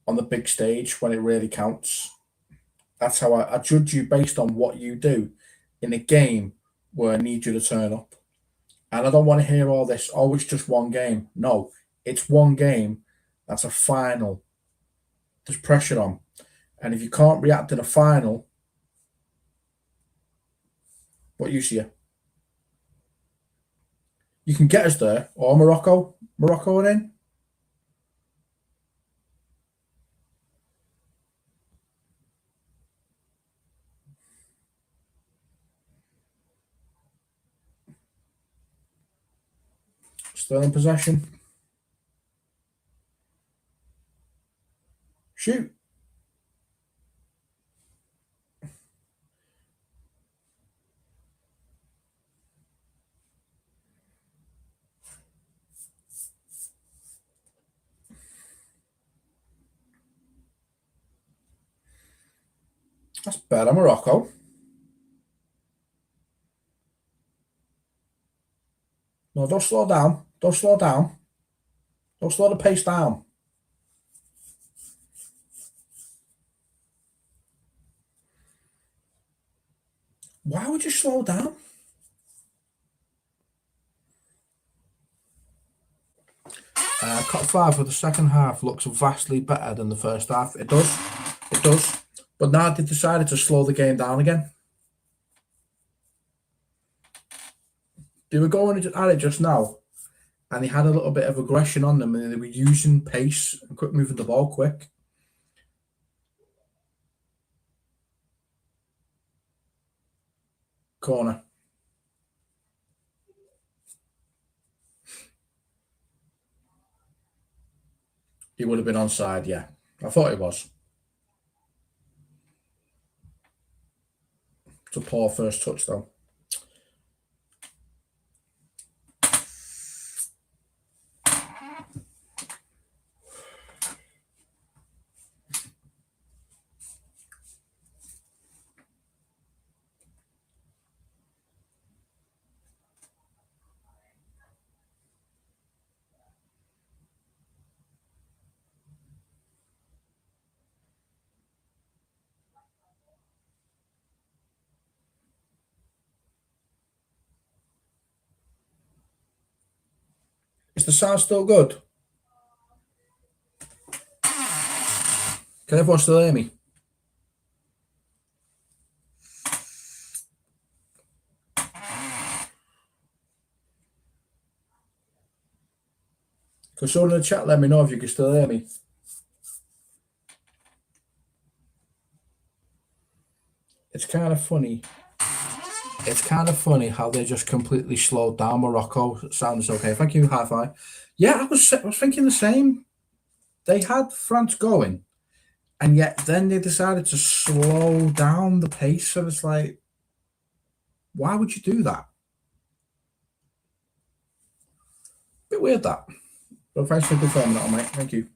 on the big stage when it really counts. That's how I judge you based on what you do in a game where I need you to turn up. And I don't want to hear all this, oh, it's just one game. No, it's one game. That's a final. There's pressure on. And if you can't react in a final, what use are you? You can get us there. Or Morocco. Morocco are in. Still in possession. Shoot. That's better, Morocco. No, don't slow down. Don't slow down. Don't slow the pace down. Why would you slow down? Cut 5 for the second half looks vastly better than the first half. It does. It does. But now they've decided to slow the game down again. They were going at it just now, and they had a little bit of aggression on them, and they were using pace and quick moving the ball quick. Corner. He would have been onside, yeah. I thought he was. It's a poor first touch, though. Is the sound still good? Can everyone still hear me? Because someone in the chat let me know if you can still hear me. It's kind of funny. It's kind of funny how they just completely slowed down Morocco. Sounds okay. Thank you, high five. Yeah, I was thinking the same. They had France going, and yet then they decided to slow down the pace. So it's like, why would you do that? Bit weird that. But thanks for confirming that, mate. Thank you.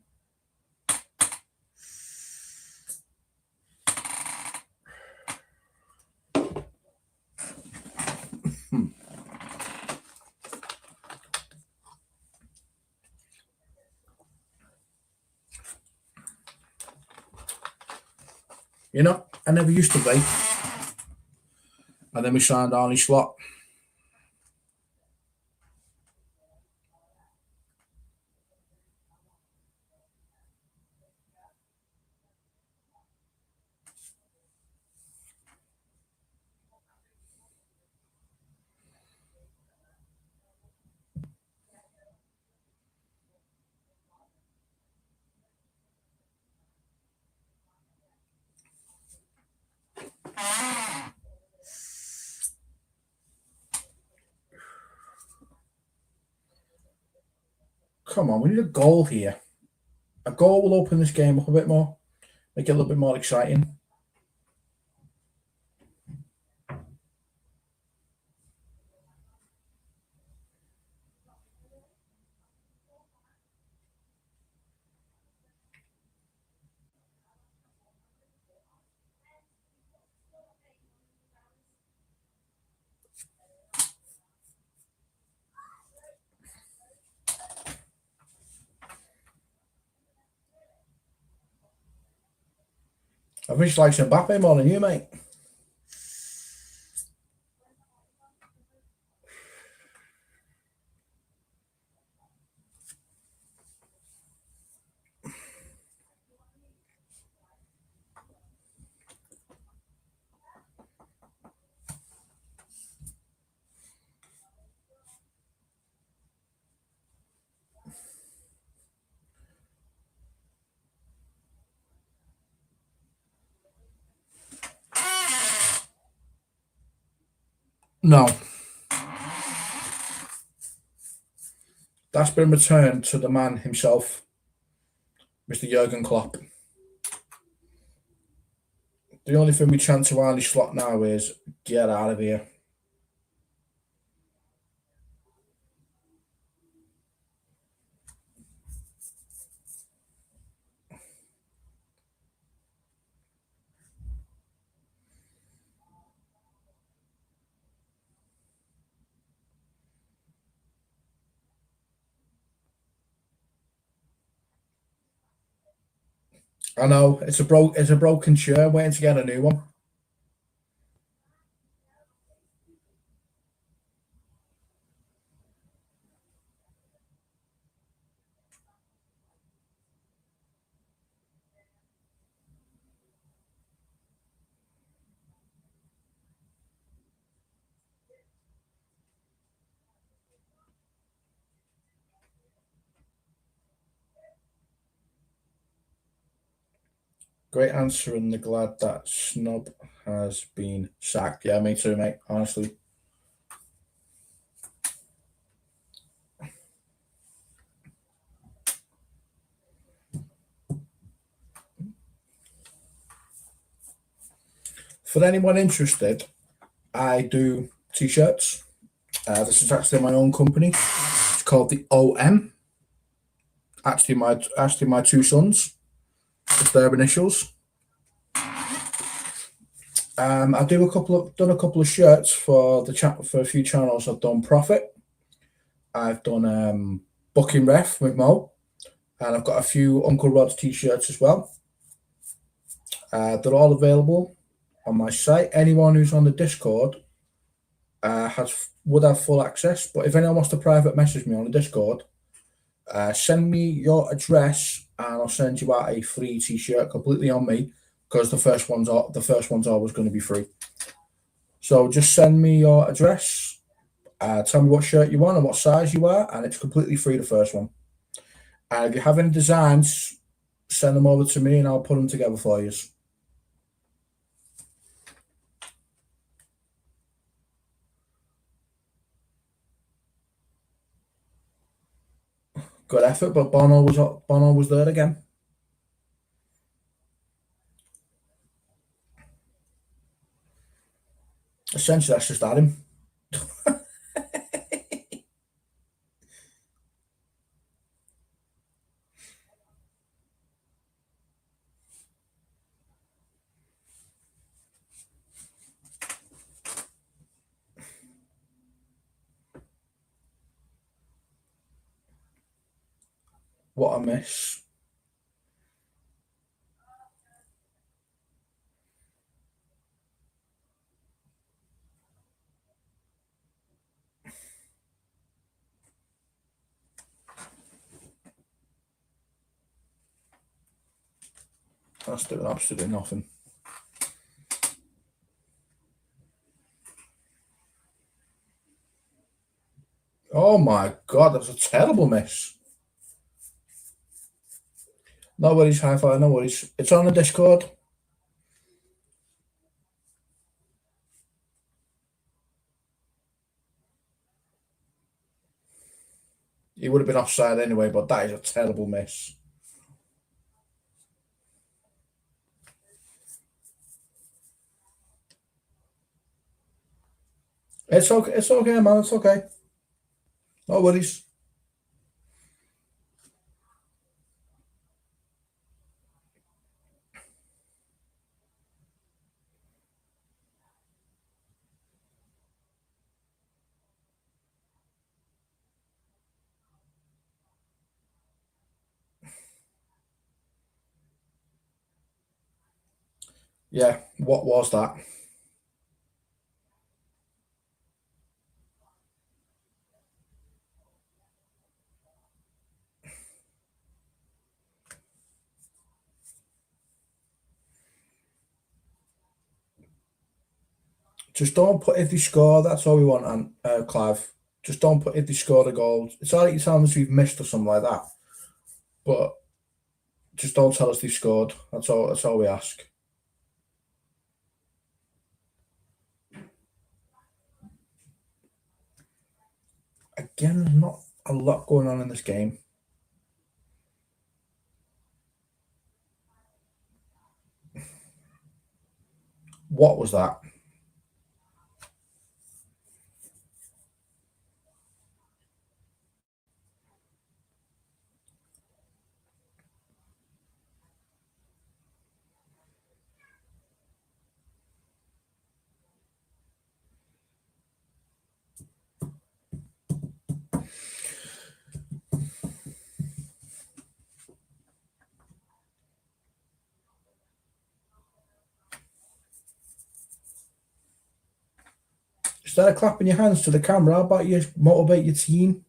You know, I never used to vape. And then we signed Arnie Slot. Come on, we need a goal here. A goal will open this game up a bit more, make it a little bit more exciting. I wish like Mbappe more than you, mate. No. That's been returned to the man himself, Mr. Jurgen Klopp. The only thing we chant to Arnie Slot now is, get out of here. I know, it's a broken chair, waiting to get a new one. Great answer, and the glad that Snob has been sacked. Yeah, me too, mate. Honestly. For anyone interested, I do t-shirts. This is actually my own company. It's called the OM. Actually, my two sons. It's their initials. I do done a couple of shirts for for a few channels. I've done Profit. I've done Booking Ref with Mo, and I've got a few Uncle Rod's t-shirts as well. They're all available on my site. Anyone who's on the Discord would have full access. But if anyone wants to private message me on the Discord, send me your address and I'll send you out a free t-shirt completely on me, because the first one's always going to be free. So just send me your address, tell me what shirt you want and what size you are, and it's completely free, the first one. And if you have any designs, send them over to me and I'll put them together for you. Good effort, but Bono was there again. Essentially, that's just Adam. What a miss. That's doing absolutely nothing. Oh my God, that was a terrible miss. No worries, high five, no worries. It's on the Discord. He would have been offside anyway, but that is a terrible miss. It's okay, man, it's okay. No worries. Yeah, what was that? Just don't put if they score. That's all we want, and Clive. Just don't put if they score the goal. It's all right you tell us we've missed or something like that, but just don't tell us they've scored. That's all we ask. Again, there's not a lot going on in this game. What was that? Instead of clapping your hands to the camera, how about you motivate your team?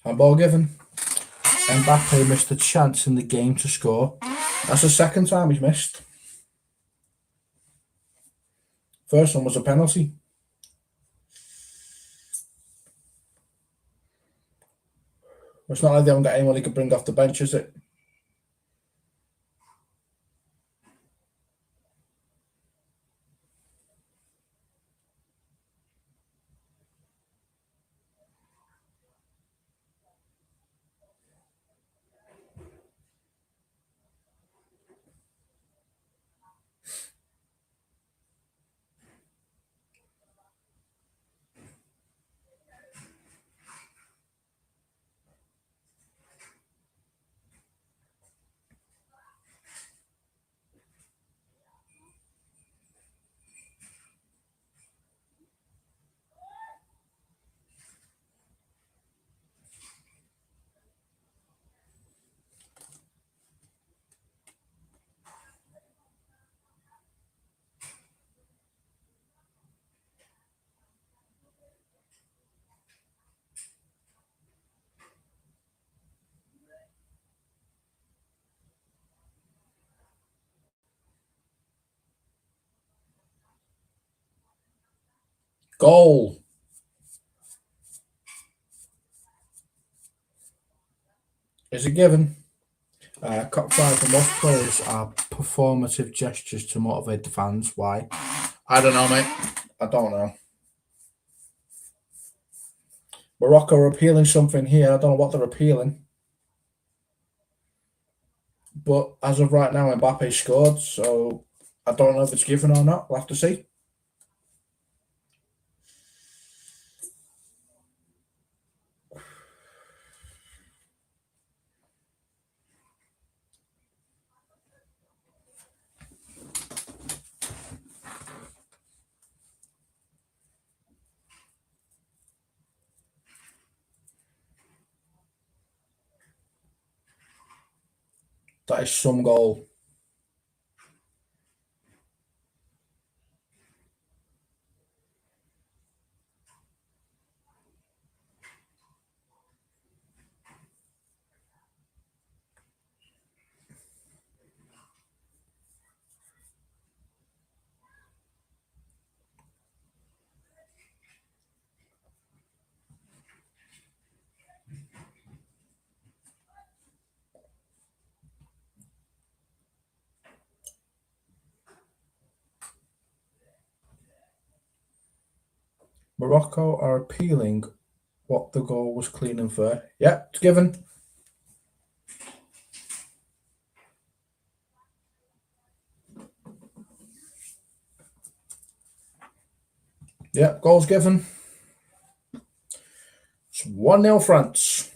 Handball given. Mbappe missed a chance in the game to score. That's the second time he's missed. First one was a penalty. It's not like they haven't got anyone they could bring off the bench, is it? Goal. Is it given? Cut 5 for most players are performative gestures to motivate the fans. Why? I don't know, mate. I don't know. Morocco are appealing something here. I don't know what they're appealing. But as of right now, Mbappe scored, so I don't know if it's given or not. We'll have to see. That is some goal. Morocco are appealing what the goal was clean and fair. Yeah, it's given. Yeah, goal's given. It's 1-0 France.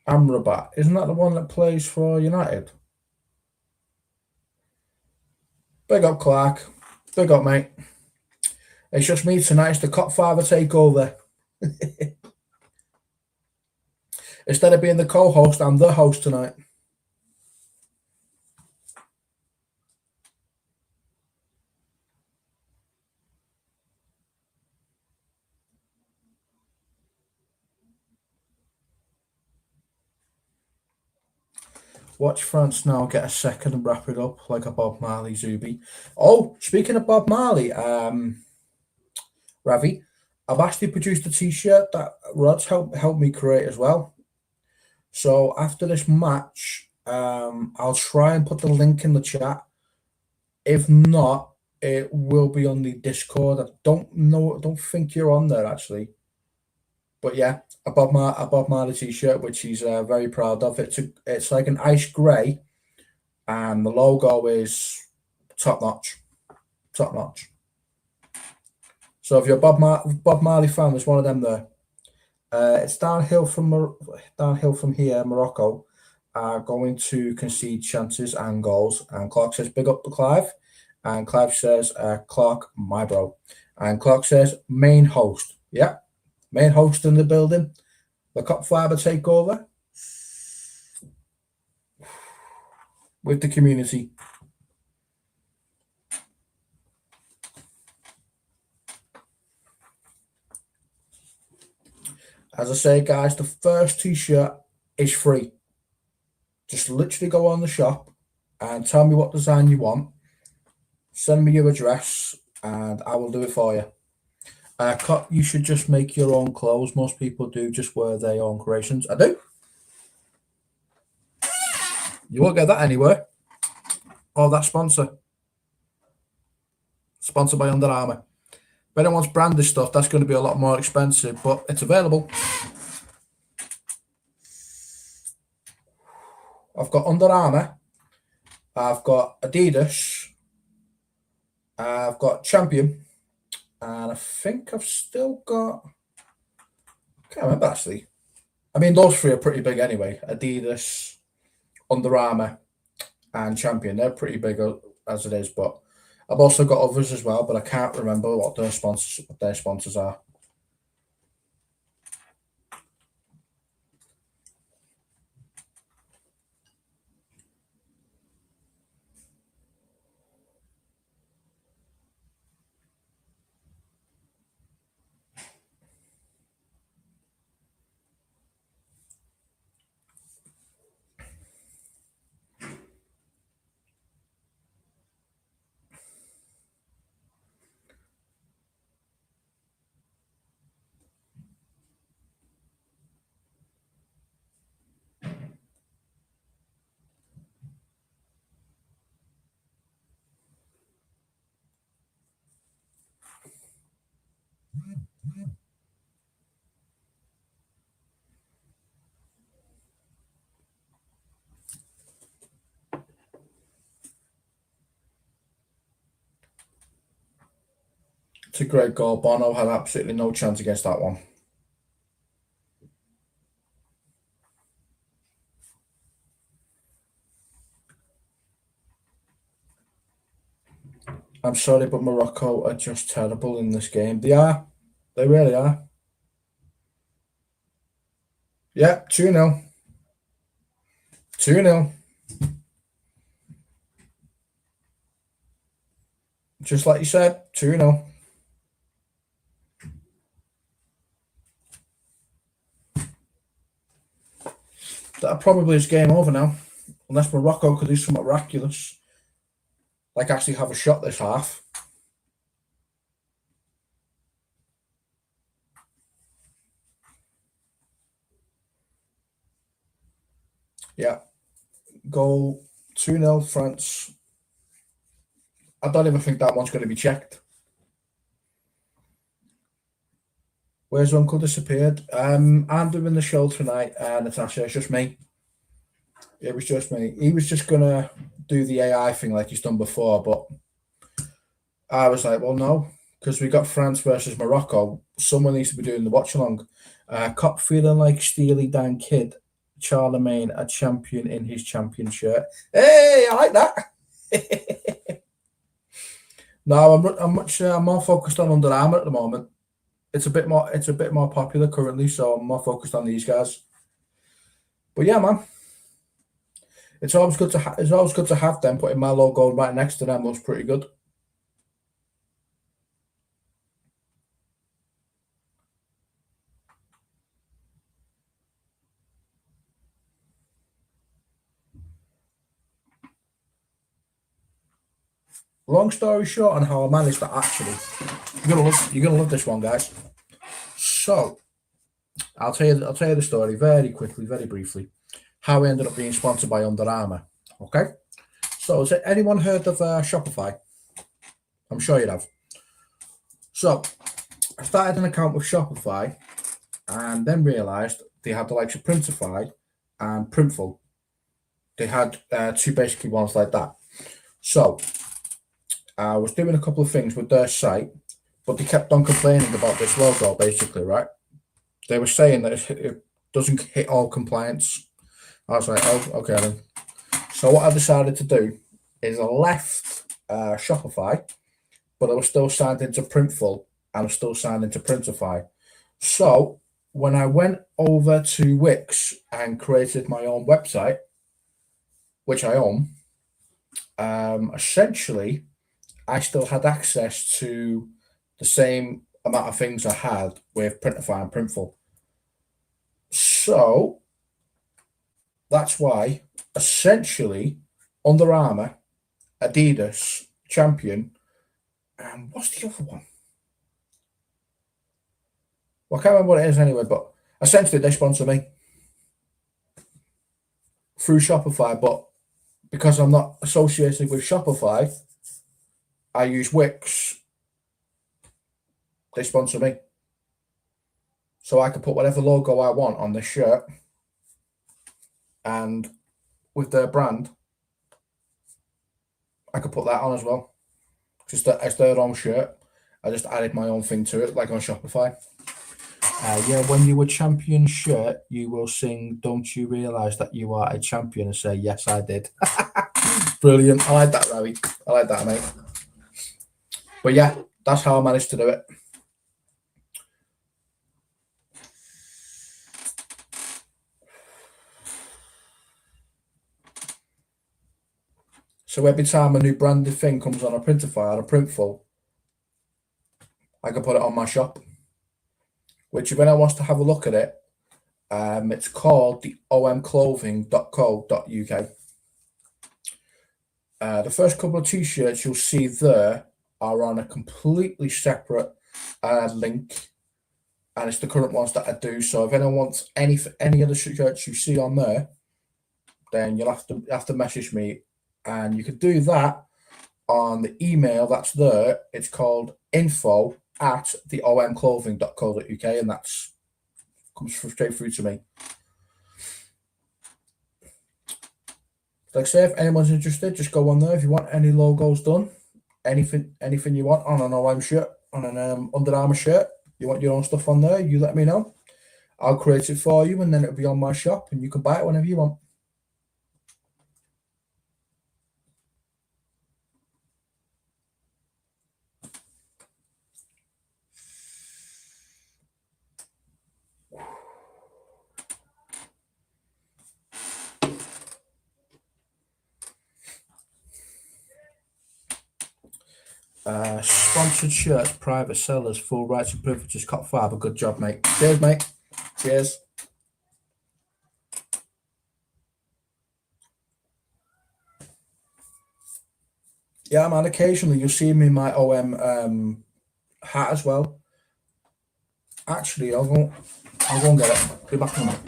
Amrabat, isn't that the one that plays for United? Big up, Clark. Big up, mate. It's just me tonight. It's the Cop Father takeover. Instead of being the co-host, I'm the host tonight. Watch France now get a second and wrap it up like a Bob Marley Zuby. Oh, speaking of Bob Marley, Ravi, I've actually produced a T-shirt that Rod's helped me create as well. So after this match, I'll try and put the link in the chat. If not, it will be on the Discord. I don't think you're on there actually. But yeah, a Bob Marley T-shirt, which he's very proud of. It's like an ice grey, and the logo is top notch. So if you're a Bob Marley fan, there's one of them there. It's downhill from here. Morocco are going to concede chances and goals. And Clark says, "Big up to Clive." And Clive says, "Clark, my bro." And Clark says, "Main host." Yeah. Main host in the building. The Cop Fiber takeover. with the community. As I say, guys, the first t-shirt is free. Just literally go on the shop and tell me what design you want. Send me your address and I will do it for you. You should just make your own clothes. Most people do just wear their own creations. I do. You won't get that anywhere. Oh, that sponsor. Sponsored by Under Armour. If anyone wants branded stuff, that's going to be a lot more expensive, but it's available. I've got Under Armour. I've got Adidas. I've got Champion. And I think I've still got... I can't remember, actually. I mean, those three are pretty big anyway. Adidas, Under Armour, and Champion. They're pretty big as it is, but I've also got others as well, but I can't remember what their sponsors are. It's a great goal. Bono had absolutely no chance against that one. I'm sorry, but Morocco are just terrible in this game. They are. They really are. Yeah, 2-0. 2-0. Just like you said, 2-0. That probably is game over now. Unless Morocco could do something miraculous. Like actually have a shot this half. Yeah. Goal 2-0 France. I don't even think that one's going to be checked. Where's Uncle disappeared? I'm doing the show tonight, Natasha. It's just me. It was just me. He was just going to do the AI thing like he's done before, but I was like, well, no, because we got France versus Morocco. Someone needs to be doing the watch-along. Cop feeling like Steely Dan Kid. Charlemagne, a champion in his champion shirt. Hey, I like that. No, I'm more focused on Under Armour at the moment. It's a bit more popular currently, so I'm more focused on these guys. But yeah, man, it's always good to have them. Putting my logo right next to them looks pretty good. Long story short on how I managed that, actually, you're gonna love this one, guys. So I'll tell you the story very quickly, very briefly, how we ended up being sponsored by Under Armour. Okay, so has anyone heard of Shopify? I'm sure you'd have. So I started an account with Shopify and then realised they had the likes of Printify and Printful. They had two basically ones like that. So I was doing a couple of things with their site, but they kept on complaining about this logo, basically, right? They were saying that it doesn't hit all compliance. I was like, oh, okay then. So what I decided to do is I left Shopify, but I was still signed into Printful and I was still signed into Printify. So when I went over to Wix and created my own website, which I own, essentially, I still had access to the same amount of things I had with Printify and Printful. So that's why, essentially, Under Armour, Adidas, Champion, and what's the other one? Well, I can't remember what it is anyway, but essentially they sponsor me through Shopify, but because I'm not associated with Shopify, I use Wix. They sponsor me. So I can put whatever logo I want on this shirt, and with their brand, I could put that on as well. Just that it's their own shirt. I just added my own thing to it, like on Shopify. Yeah, when you were champion shirt, you will sing "Don't You Realise That You Are a Champion" and say, "Yes, I did." Brilliant. I like that, Ravi. I like that, mate. But yeah, that's how I managed to do it. So every time a new branded thing comes on a Printify or a Printful, I can put it on my shop. Which, if anyone wants to have a look at it, it's called the omclothing.co.uk. The first couple of t-shirts you'll see there are on a completely separate link, and it's the current ones that I do. So if anyone wants any other shirts you see on there, then you'll have to message me, and you can do that on the email that's there. It's called info@theomclothing.co.uk, and that's comes straight through to me. Like I say, if anyone's interested, just go on there. If you want any logos done, anything you want on an OM shirt, on an Under Armour shirt, you want your own stuff on there, you let me know. I'll create it for you, and then it'll be on my shop, and you can buy it whenever you want. Sponsored shirts, private sellers, full rights and privileges, Cop Fiber. Good job, mate. Cheers, mate. Cheers. Yeah, man. Occasionally you'll see me in my OM hat as well. Actually, I'll go and get it. Be back in a minute.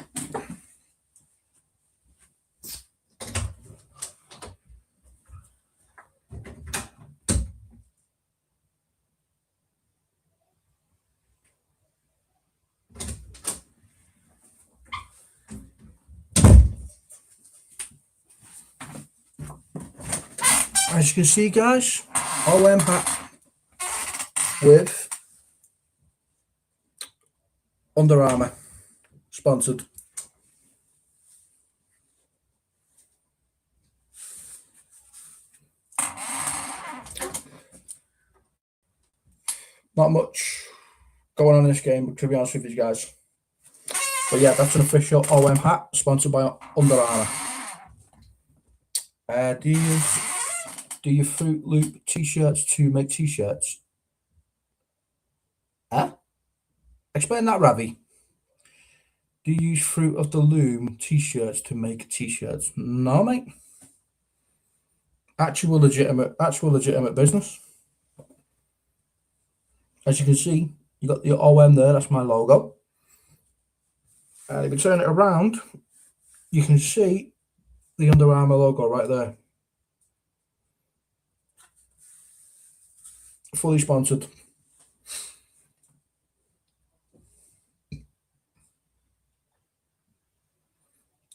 As you can see, guys, OM hat with Under Armour, sponsored. Not much going on in this game, to be honest with you guys. But yeah, that's an official OM hat, sponsored by Under Armour. Do you Fruit Loop t-shirts to make t-shirts? Huh? Explain that, Ravi. Do you use Fruit of the Loom t-shirts to make t-shirts? No, mate. Actual legitimate business. As you can see, you got the OM there. That's my logo. And if you turn it around, you can see the Under Armour logo right there. Fully sponsored.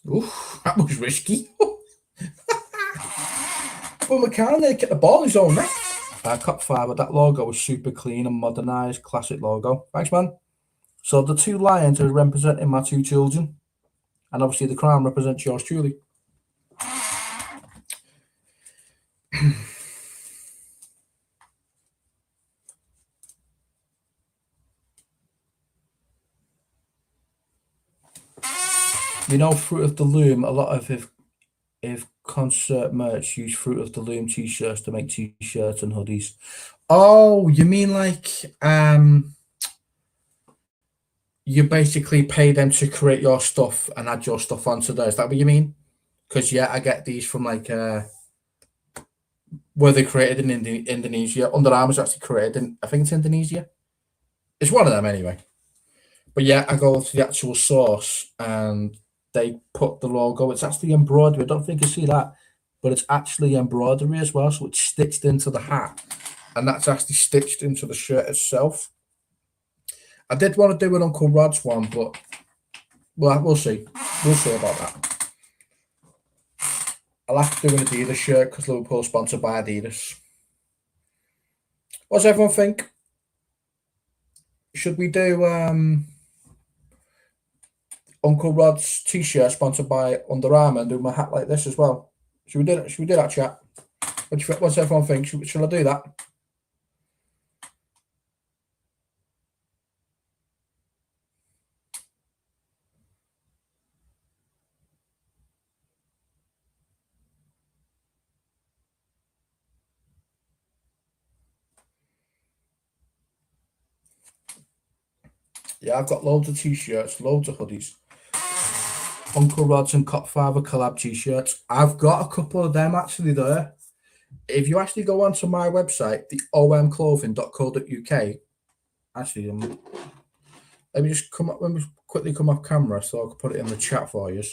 Oof, that was risky. But McCann get the ball in his own net. Cop Fiber, that logo was super clean and modernised, classic logo. Thanks, man. So the two lions are representing my two children, and obviously the crown represents yours truly. You know, Fruit of the Loom, a lot of if concert merch. Use Fruit of the Loom t-shirts to make t-shirts and hoodies. Oh, you mean like you basically pay them to create your stuff and add your stuff onto there. Is that what you mean? Because yeah, I get these from like where they created in Indonesia. Under Armour's actually created in, I think it's Indonesia. It's one of them anyway. But yeah, I go to the actual source and they put the logo. It's actually embroidery. I don't think you see that, but it's actually embroidery as well. So it's stitched into the hat, and that's actually stitched into the shirt itself. I did want to do an Uncle Rod's one, but well, we'll see. We'll see about that. I'll have to do an Adidas shirt because Liverpool's sponsored by Adidas. What does everyone think? Should we do Uncle Rod's t-shirt sponsored by Under Armour and do my hat like this as well? Should we do that? Should we do that, chat? What does everyone think? Should I do that? Yeah, I've got loads of t-shirts, loads of hoodies. Uncle Rod's and Cop Father collab t-shirts. I've got a couple of them actually there. If you actually go onto my website, the omclothing.co.uk, actually, let me just quickly come off camera so I can put it in the chat for you.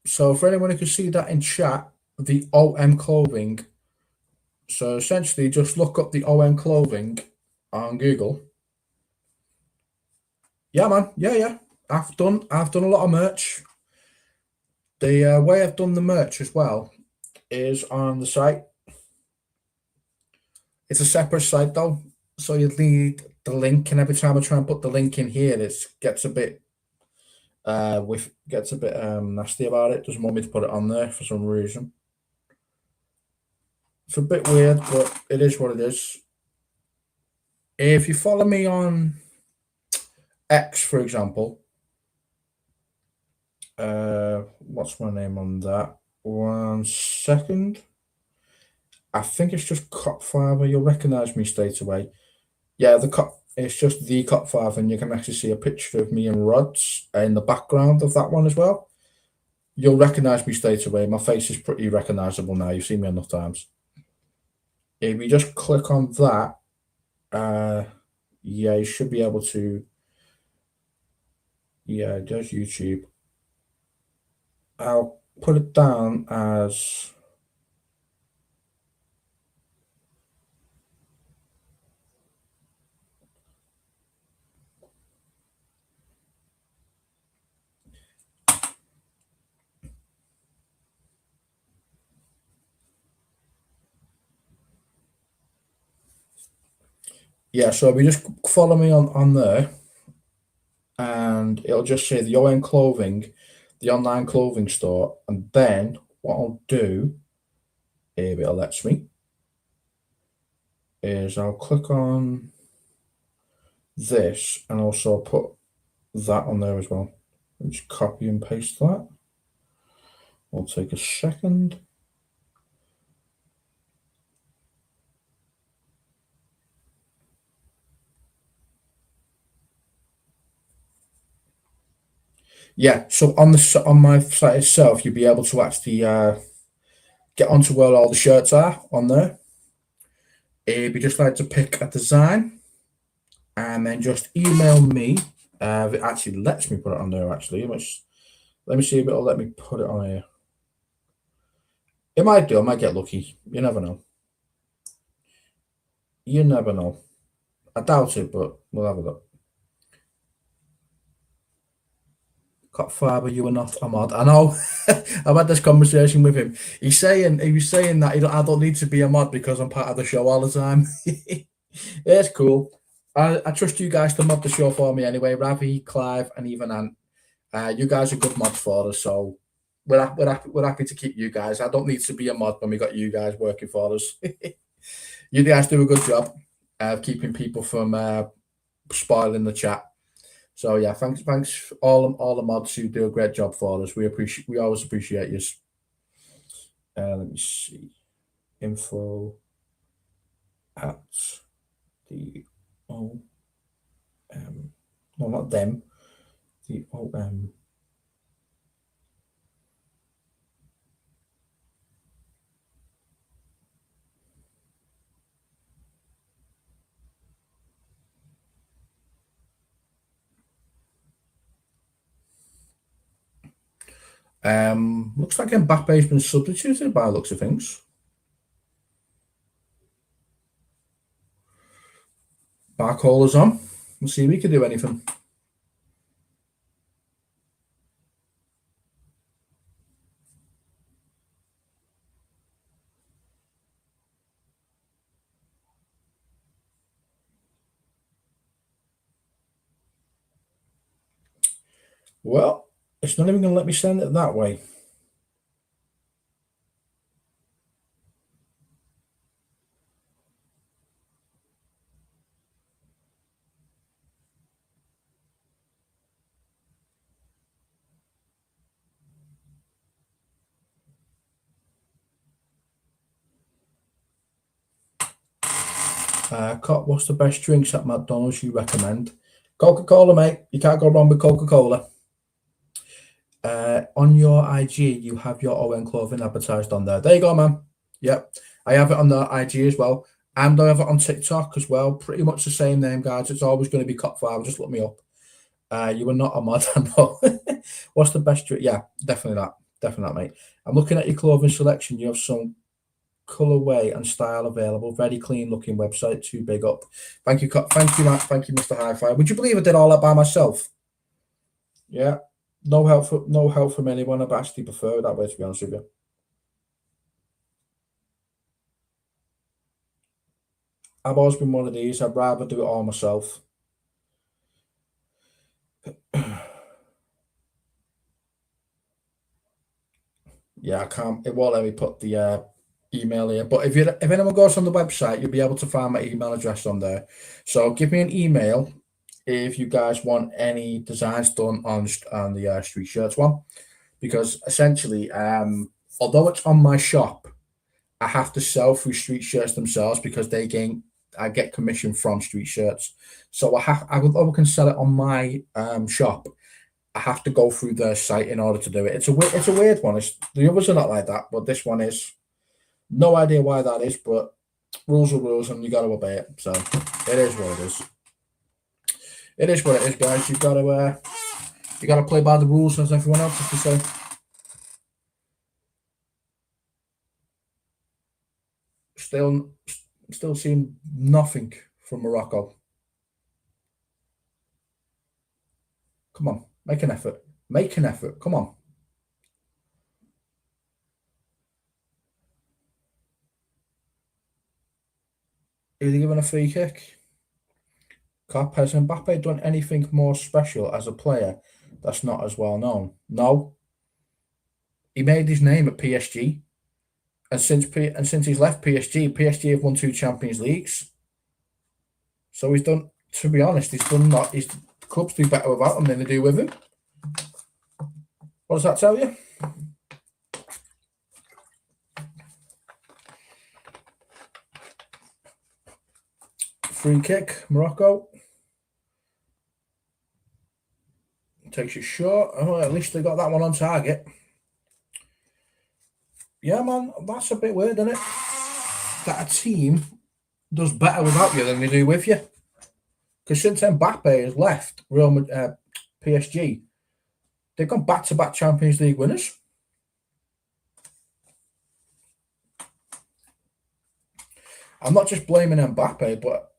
So for anyone who can see that in chat, the OM Clothing. So essentially, just look up the OM Clothing on Google. Yeah, man. Yeah. I've done a lot of merch. The way I've done the merch as well is on the site. It's a separate site though, so you need the link, and every time I try and put the link in here, it gets a bit nasty about it. Doesn't want me to put it on there for some reason. It's a bit weird, but it is what it is. If you follow me on X, for example, what's my name on that? 1 second. I think it's just Cop Father. You'll recognize me straight away. Yeah, it's just the Cop Father, and you can actually see a picture of me and Rods in the background of that one as well. You'll recognize me straight away. My face is pretty recognizable now. You've seen me enough times. If you just click on that, yeah, you should be able to. Yeah, there's YouTube. I'll put it down as. Yeah, so if you just follow me on there, and it'll just say the ON Clothing, the online clothing store, and then what I'll do, if it lets me, is I'll click on this and also put that on there as well. Just copy and paste that. Will take a second. Yeah, so on my site itself, you'll be able to actually get onto where all the shirts are on there. If you just like to pick a design, and then just email me. It actually lets me put it on there. Actually, let me see if it'll let me put it on here. It might do. I might get lucky. You never know. You never know. I doubt it, but we'll have a look. Cop Fiber, you are not a mod. I know. I've had this conversation with him. He was saying that I don't need to be a mod because I'm part of the show all the time. It's cool. I trust you guys to mod the show for me anyway. Ravi, Clive, and even Ant. You guys are good mods for us, so we're happy to keep you guys. I don't need to be a mod when we got you guys working for us. You guys do a good job of keeping people from spoiling the chat. So yeah, thanks all the mods who do a great job for us. We always appreciate you. Let me see, info at the no, not them, the looks like Mbappe's been substituted by the looks of things. Barcolla's on. We'll see if we can do anything. Well, it's not even going to let me send it that way. What's the best drinks at McDonald's you recommend? Coca-Cola, mate. You can't go wrong with Coca-Cola. On your IG, you have your ON clothing advertised on there. There you go, man. Yep. I have it on the IG as well. And I have it on TikTok as well. Pretty much the same name, guys. It's always going to be Cop 5. Just look me up. You are not a mod, I know. What's the best drink? Yeah, definitely that. Definitely that, mate. I'm looking at your clothing selection. You have some colorway and style available. Very clean looking website. Too big up. Thank you, thank you, Matt. Thank you, Mr. Hi-Fi. Would you believe I did all that by myself? Yeah. No help from anyone. I'd actually prefer it that way, to be honest with you. I've always been one of these. I'd rather do it all myself. Yeah, I can't. It won't let me put the email here. But if anyone goes on the website, you'll be able to find my email address on there. So give me an email if you guys want any designs done on the street shirts one, because essentially, although it's on my shop, I have to sell through street shirts themselves because I get commission from street shirts. So although I can sell it on my shop, I have to go through their site in order to do it. It's a weird one. The others are not like that, but this one is. No idea why that is, but rules are rules, and you got to obey it. So it is what it is. It is what it is, guys. You got to play by the rules as everyone else has to say. Still seeing nothing from Morocco. Come on, make an effort. Make an effort. Come on. Are they given a free kick? Cop, has Mbappe done anything more special as a player that's not as well known? No. He made his name at PSG. And since he's left PSG have won 2 Champions Leagues. So he's done, to be honest, the clubs do better without him than they do with him. What does that tell you? Free kick, Morocco. takes it short. Oh, at least they got that one on target. Yeah, man, that's a bit weird, isn't it? That a team does better without you than they do with you. Because since Mbappe has left PSG, they've gone back-to-back Champions League winners. I'm not just blaming Mbappe, but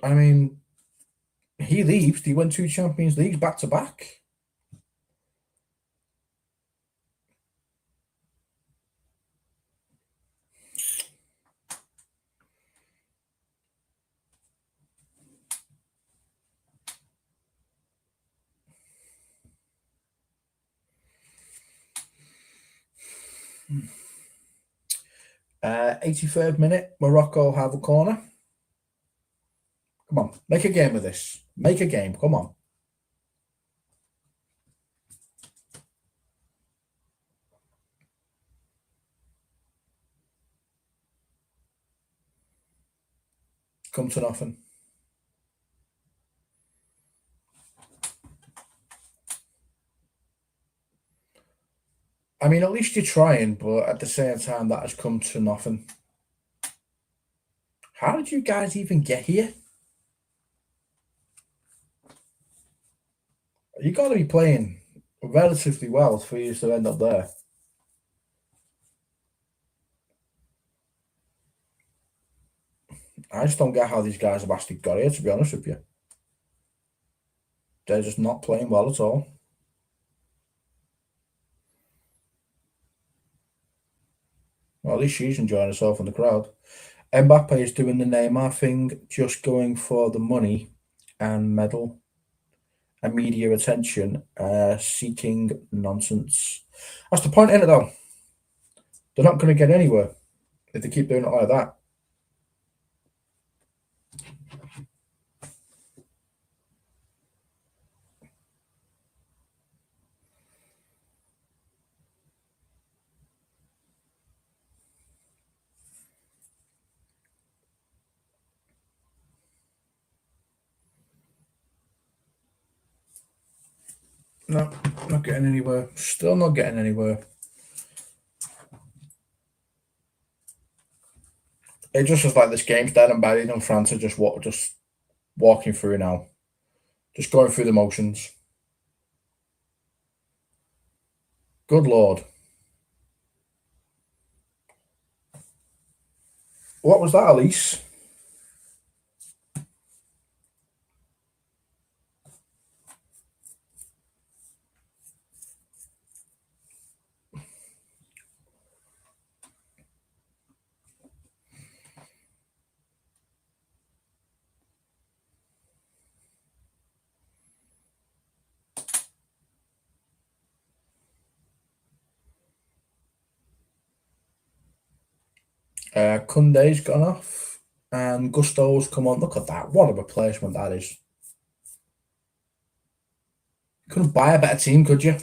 I mean, he leaves, they win 2 Champions Leagues back-to-back. Hmm. 83rd minute, Morocco have a corner. Come on, make a game of this. Make a game, come on. Come to nothing. I mean, at least you're trying, but at the same time, that has come to nothing. How did you guys even get here? You got to be playing relatively well for you to end up there. I just don't get how these guys have actually got here, to be honest with you. They're just not playing well at all. Well, at least she's enjoying herself in the crowd. Mbappe is doing the Neymar thing, just going for the money and medal and media attention, seeking nonsense. That's the point, isn't it, though? They're not going to get anywhere if they keep doing it like that. No, not getting anywhere. Still not getting anywhere. It just was like this game's dead and buried, and France are just walking through now. Just going through the motions. Good Lord. What was that, Elise? Kunde's gone off and Gusto's come on. Look at that. What a replacement that is. Couldn't buy a better team, could you?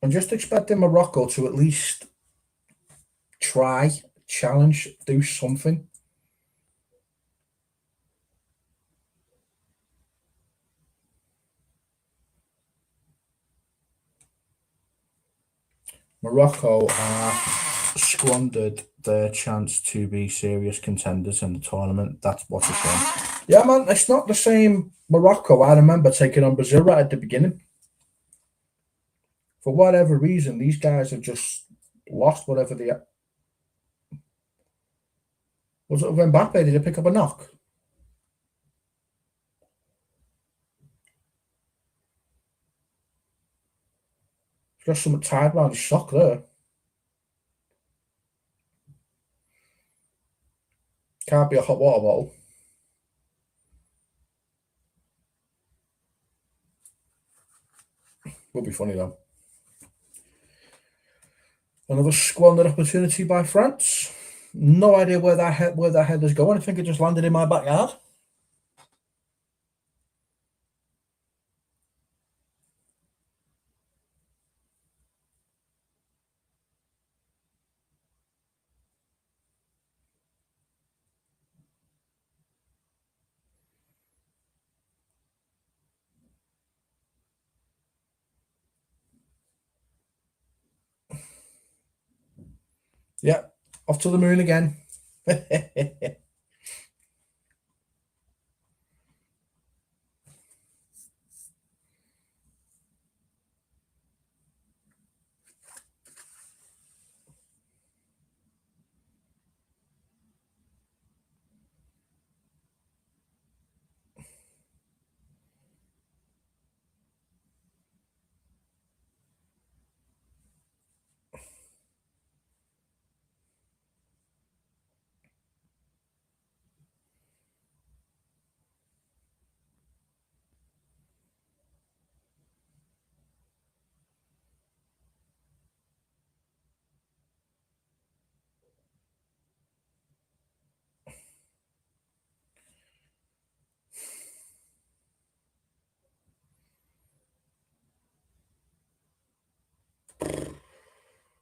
I'm just expecting Morocco to at least try, challenge, do something. Morocco are squandered their chance to be serious contenders in the tournament. That's what's it's saying. Yeah, man, it's not the same Morocco I remember taking on Brazil right at the beginning. For whatever reason, these guys have just lost whatever they... Was it with Mbappe? Did he pick up a knock? He's got something tied around his sock there. Can't be a hot water bottle. Would be funny though. Another squandered opportunity by France. No idea where that header's going. I think it just landed in my backyard. Yeah, off to the moon again.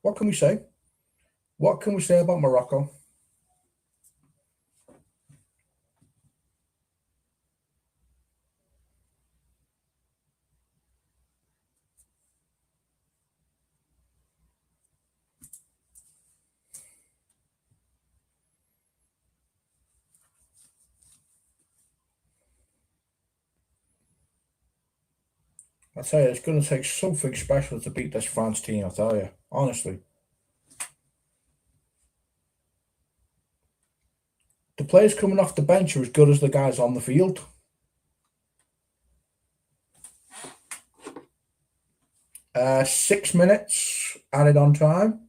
What can we say? What can we say about Morocco? I tell you, it's going to take something special to beat this France team, I tell you, honestly. The players coming off the bench are as good as the guys on the field. Uh, 6 minutes added on time.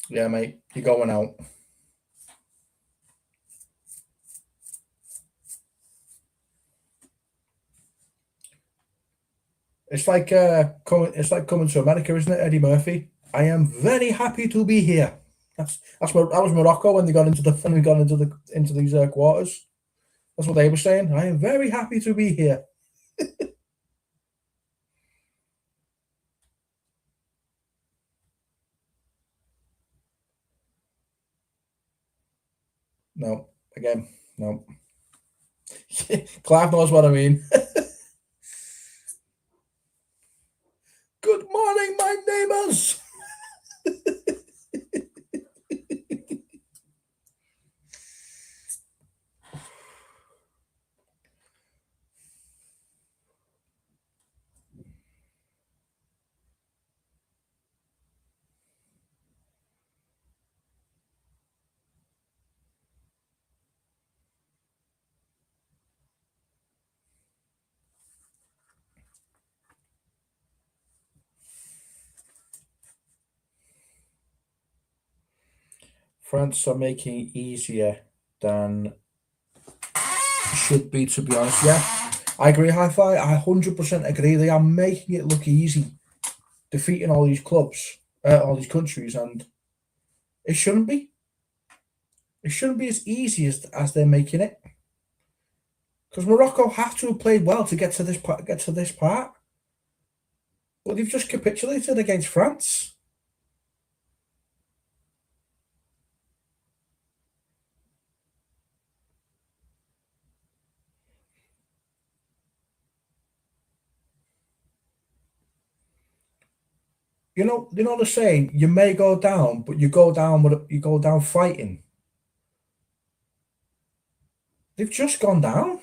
Yeah, mate, you're going out. It's like coming to America, isn't it, Eddie Murphy? I am very happy to be here. That was Morocco when they got into these quarters. That's what they were saying. I am very happy to be here. No, again, no. Clive knows what I mean. Good morning, my neighbours. France are making it easier than should be, to be honest. Yeah, I agree, Hi-Fi. I 100% agree. They are making it look easy, defeating all these clubs, all these countries, and it shouldn't be. It shouldn't be as easy as they're making it. Because Morocco have to have played well to get to this part. But they've just capitulated against France. You know the saying, you may go down, but you go down fighting. They've just gone down.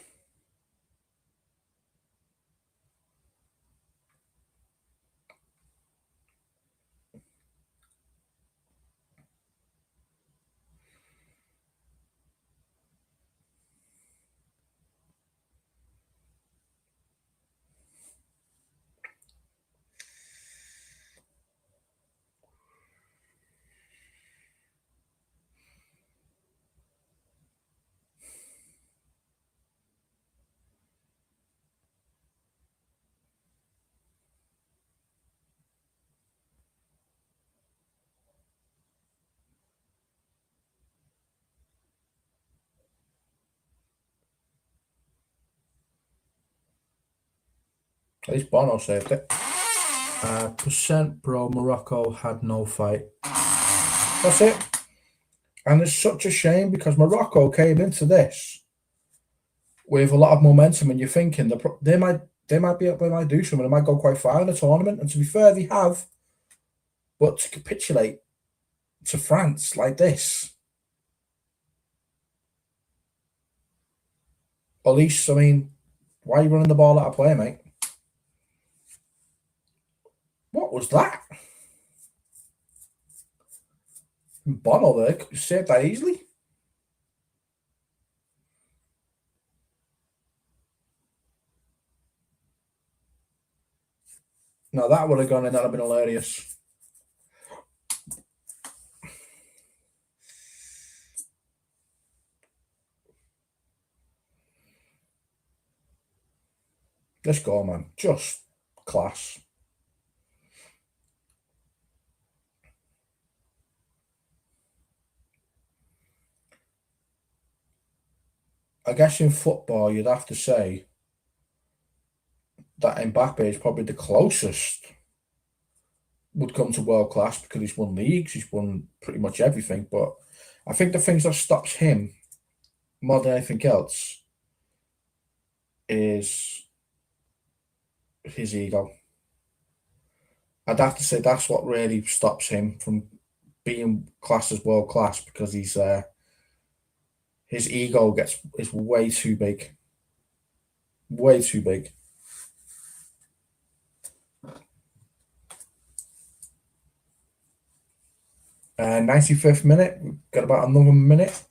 At least Bono saved it. Percent bro, Morocco had no fight. That's it. And it's such a shame because Morocco came into this with a lot of momentum, and you're thinking they might do something. They might go quite far in the tournament. And to be fair, they have. But to capitulate to France like this, at least, I mean, why are you running the ball out of play, mate? What was that? Bono there could save that easily. No, that would have gone in. That would have been hilarious. Let's go, man. Just class. I guess in football, you'd have to say that Mbappe is probably the closest would come to world class because he's won leagues, he's won pretty much everything. But I think the things that stops him more than anything else is his ego. I'd have to say that's what really stops him from being classed as world class, because his ego is way too big. Way too big. 95th minute, we've got about another minute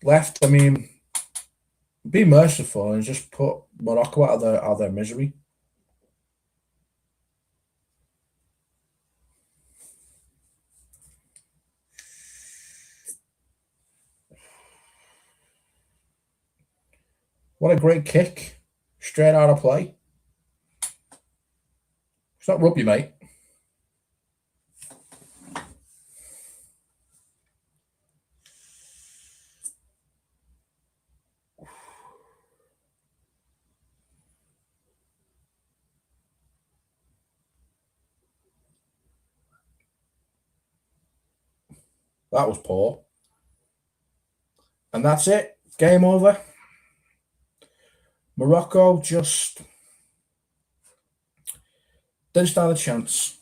left. I mean, be merciful and just put Morocco out of their misery. What a great kick. Straight out of play. It's not rugby, mate. That was poor. And that's it. Game over. Morocco just didn't stand a chance.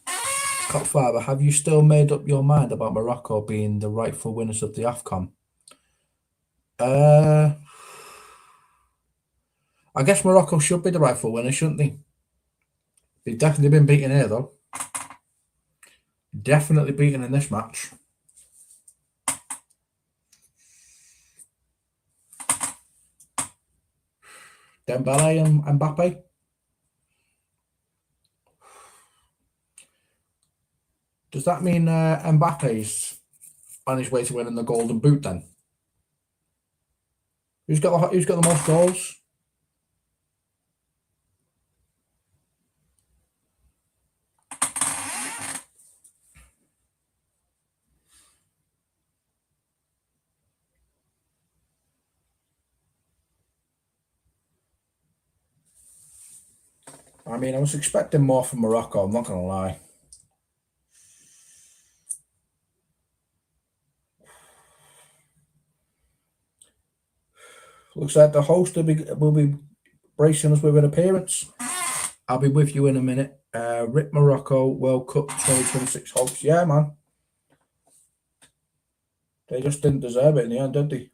Copfather, have you still made up your mind about Morocco being the rightful winners of the AFCON? I guess Morocco should be the rightful winners, shouldn't they? They've definitely been beaten here, though. Definitely beaten in this match. Dembele and Mbappe. Does that mean Mbappe's on his way to winning the Golden Boot then? Who's got the most goals? I mean, I was expecting more from Morocco, I'm not going to lie. Looks like the host will be bracing us with an appearance. I'll be with you in a minute. Rip Morocco World Cup 2026 hopes. Yeah, man. They just didn't deserve it in the end, did they?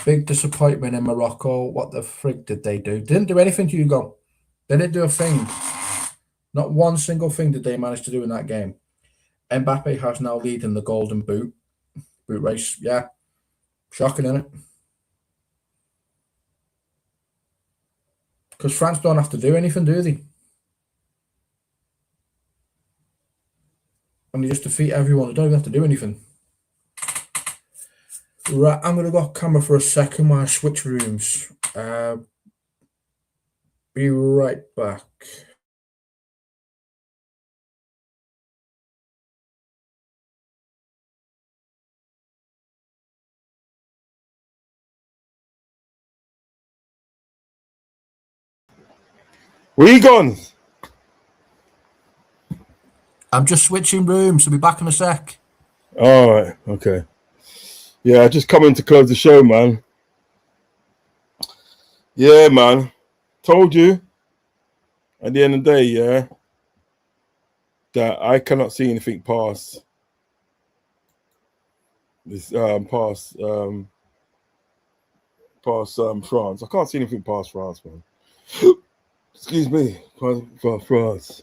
Big disappointment in Morocco. What the frig did they do? Didn't do anything to Hugo. They didn't do a thing. Not one single thing did they manage to do in that game. Mbappe has now leading the Golden Boot race. Yeah. Shocking, isn't it? Because France don't have to do anything, do they? And they just defeat everyone. They don't even have to do anything. Right, I'm going to go off camera for a second while I switch rooms. Be right back. Where you gone? I'm just switching rooms. I'll be back in a sec. All right, okay. Yeah, I just coming to close the show, man. Yeah, man. Told you at the end of the day, yeah, that I cannot see anything past this past France. I can't see anything past France, man. Excuse me, past France.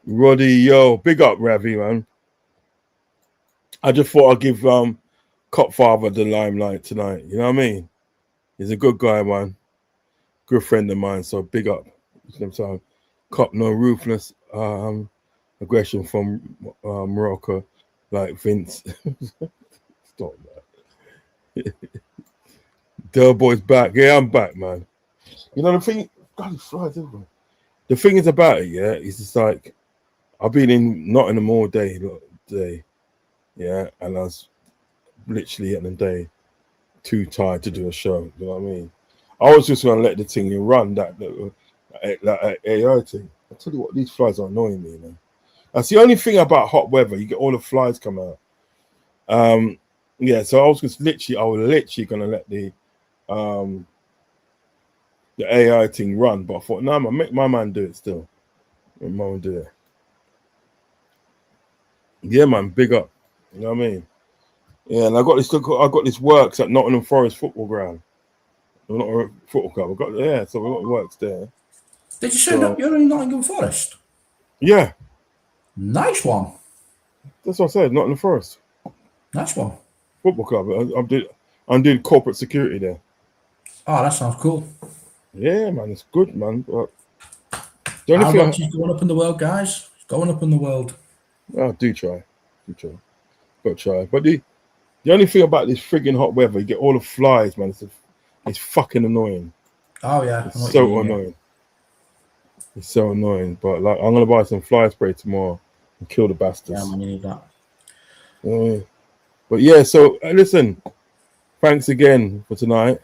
Roddy, yo, big up, Ravi, man. I just thought I'd give Copfather the limelight tonight. You know what I mean? He's a good guy, man. Good friend of mine. So big up. You know what I'm saying? Cop no ruthless aggression from Morocco, like Vince. Stop that. Del Boy's back. Yeah, I'm back, man. You know the thing. God, it flies everywhere. The thing is about it, yeah. It's just like I've been in Nottingham all day, yeah, and I was literally at the day too tired to do a show. You know what I mean? I was just gonna let the thing run that AI thing. I tell you what, these flies are annoying me, man. That's the only thing about hot weather. You get all the flies come out. Yeah. So I was literally gonna let the AI thing run, but I thought, no, make my man do it still. My man do it. Yeah, man, big up. You know what I mean? Yeah, and I got this works at Nottingham Forest football ground. Well, not a football club. So we got works there. Did you say that you're in Nottingham Forest? Yeah. Nice one. That's what I said, Nottingham Forest. Nice one. Football club. I'm doing corporate security there. Oh, that sounds cool. Yeah, man, it's good, man. But How much is going up in the world, guys? It's going up in the world. Oh, do try. Got to try. But the only thing about this frigging hot weather, you get all the flies, man. It's fucking annoying. Oh, yeah. It's so annoying. It's so annoying. But like, I'm going to buy some fly spray tomorrow and kill the bastards. Yeah, man, you need that. But yeah, so listen, thanks again for tonight.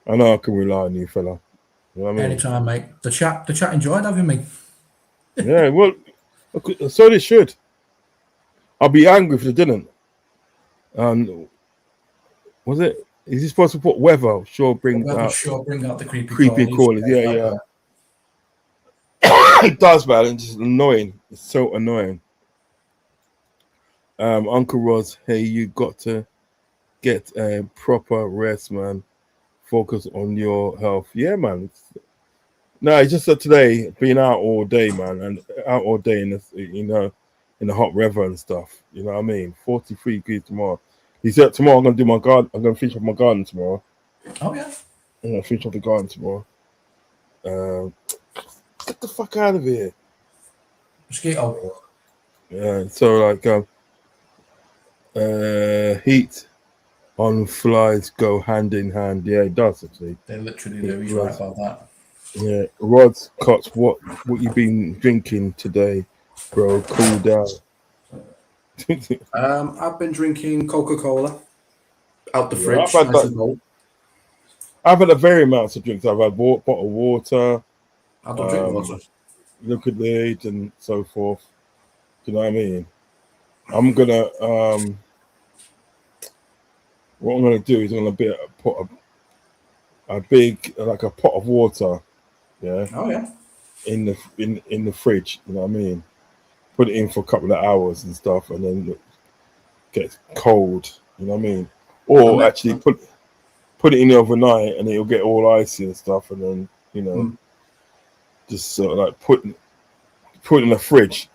I know I can rely on you, fella. You know what I mean? Anytime, mate. The chat enjoyed having me. Yeah, well, so they should. I'll be angry if they didn't. Was it? Is he supposed to put weather? Sure, bring out the creepy callers. Yeah. It does, man. It's just annoying. It's so annoying. Uncle Roz, hey, you got to get a proper rest, man. Focus on your health. Yeah, man. It's just that today, being out all day, man, and out all day in this, in the hot weather and stuff. You know what I mean? 43 degrees tomorrow. He said tomorrow I'm gonna do my garden. I'm gonna finish off my garden tomorrow. Oh yeah. I'm gonna finish off the garden tomorrow. Get the fuck out of here. Mosquito. Yeah. So heat on flies go hand in hand. Yeah, it does actually. They literally do. He's right about that. Yeah, Rod Cots, what you been drinking today, bro? Cool down. I've been drinking Coca-Cola out the fridge. I've had a very amounts of drinks. I've had bottled water. I don't drink water. Liquid aid and so forth. Do you know what I mean? I'm gonna what I'm gonna do is I'm gonna put a big like a pot of water. Yeah. Oh yeah. In the fridge, you know what I mean? Put it in for a couple of hours and stuff, and then it gets cold, you know what I mean? Or actually put it in overnight, and it'll get all icy and stuff, and then just sort of like put it in the fridge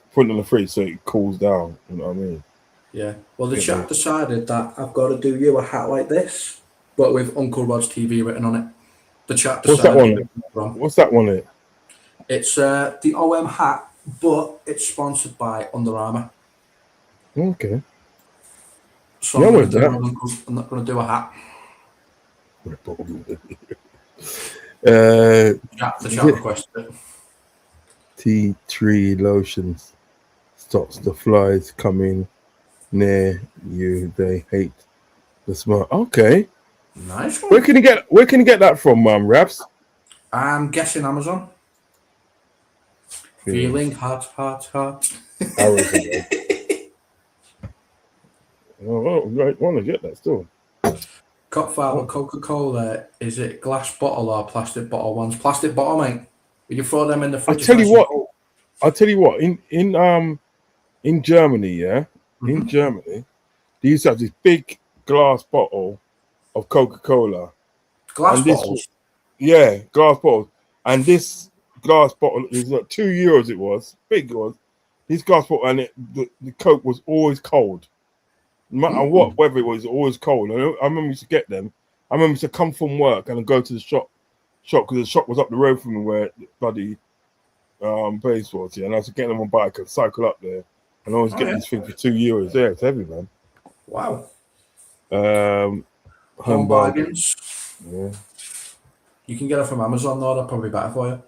so it cools down. You know what I mean? Yeah. Well, the chap decided that I've got to do you a hat like this, but with Uncle Rod's TV written on it. The chap decided. What's that one? It's the OM hat, but it's sponsored by Under Armour. Okay. So I'm not going to do a hat. The chat requested it. Tea tree lotions stops the flies coming near you. They hate the smell. Okay. Nice one. Where can you get that from, Raps? I'm guessing Amazon. Yeah. Feeling hot. Arrows and red. Oh, right. Want to get that still? Cup fiber Coca-Cola. Is it glass bottle or plastic bottle ones? Plastic bottle, mate. Will you throw them in the I fridge? tell you what. I'll tell you what. In Germany, yeah, in Mhm. Germany, they used to have this big glass bottle of Coca-Cola, Glass and this, bottles. yeah, glass bottle, and this glass bottle is like €2. It was big. It was this glass bottle, and the Coke was always cold. No matter what weather it was, always cold. I remember used to get them. I remember used to come from work and go to the shop because the shop was up the road from me where the bloody place was. Yeah, and I was getting them on bike and cycle up there, and I always Oh, get yeah. these things for €2. Yeah, it's heavy, man. Wow. Home Home bargain. bargains. Yeah, You can get it from Amazon, though. That's probably better for you.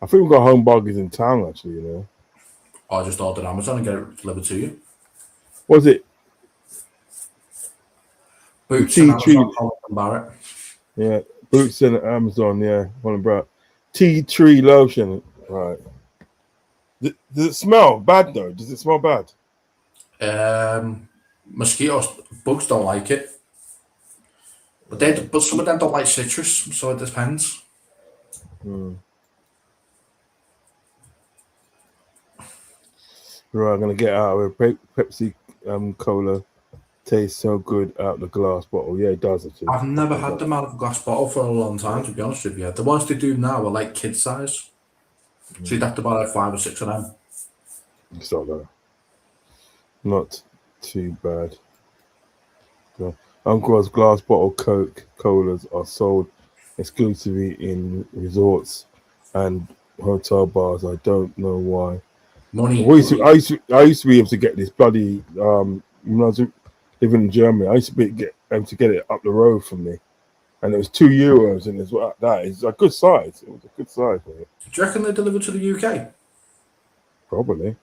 I think we've got home bargains in town actually. Or just order Amazon and get it delivered to you. Was it the Boots and tea Amazon, tree? Holland and Barrett. Yeah, Boots and Amazon. Yeah, one about tea tree lotion. Right. Does it smell bad though? Does it smell bad? Mosquitoes, bugs don't like it. But some of them don't like citrus, so it depends. Hmm. Right, I'm gonna get out of it. Pepsi Cola tastes so good out the glass bottle. Yeah, it does actually. I've never had them out of a glass bottle for a long time, to be honest with you. The ones they do now are like kid size. So you'd have to buy like 5 or 6 of them. It's not bad. Not too bad. So, Uncle's glass bottle Coke Colas are sold exclusively in resorts and hotel bars. I don't know why. Money. I used to be able to get this bloody when I was living in Germany. I used to be able to get it up the road from me, and it was €2, and it's like that. It's a good size. It was a good size for it. Do you reckon they deliver to the UK? Probably.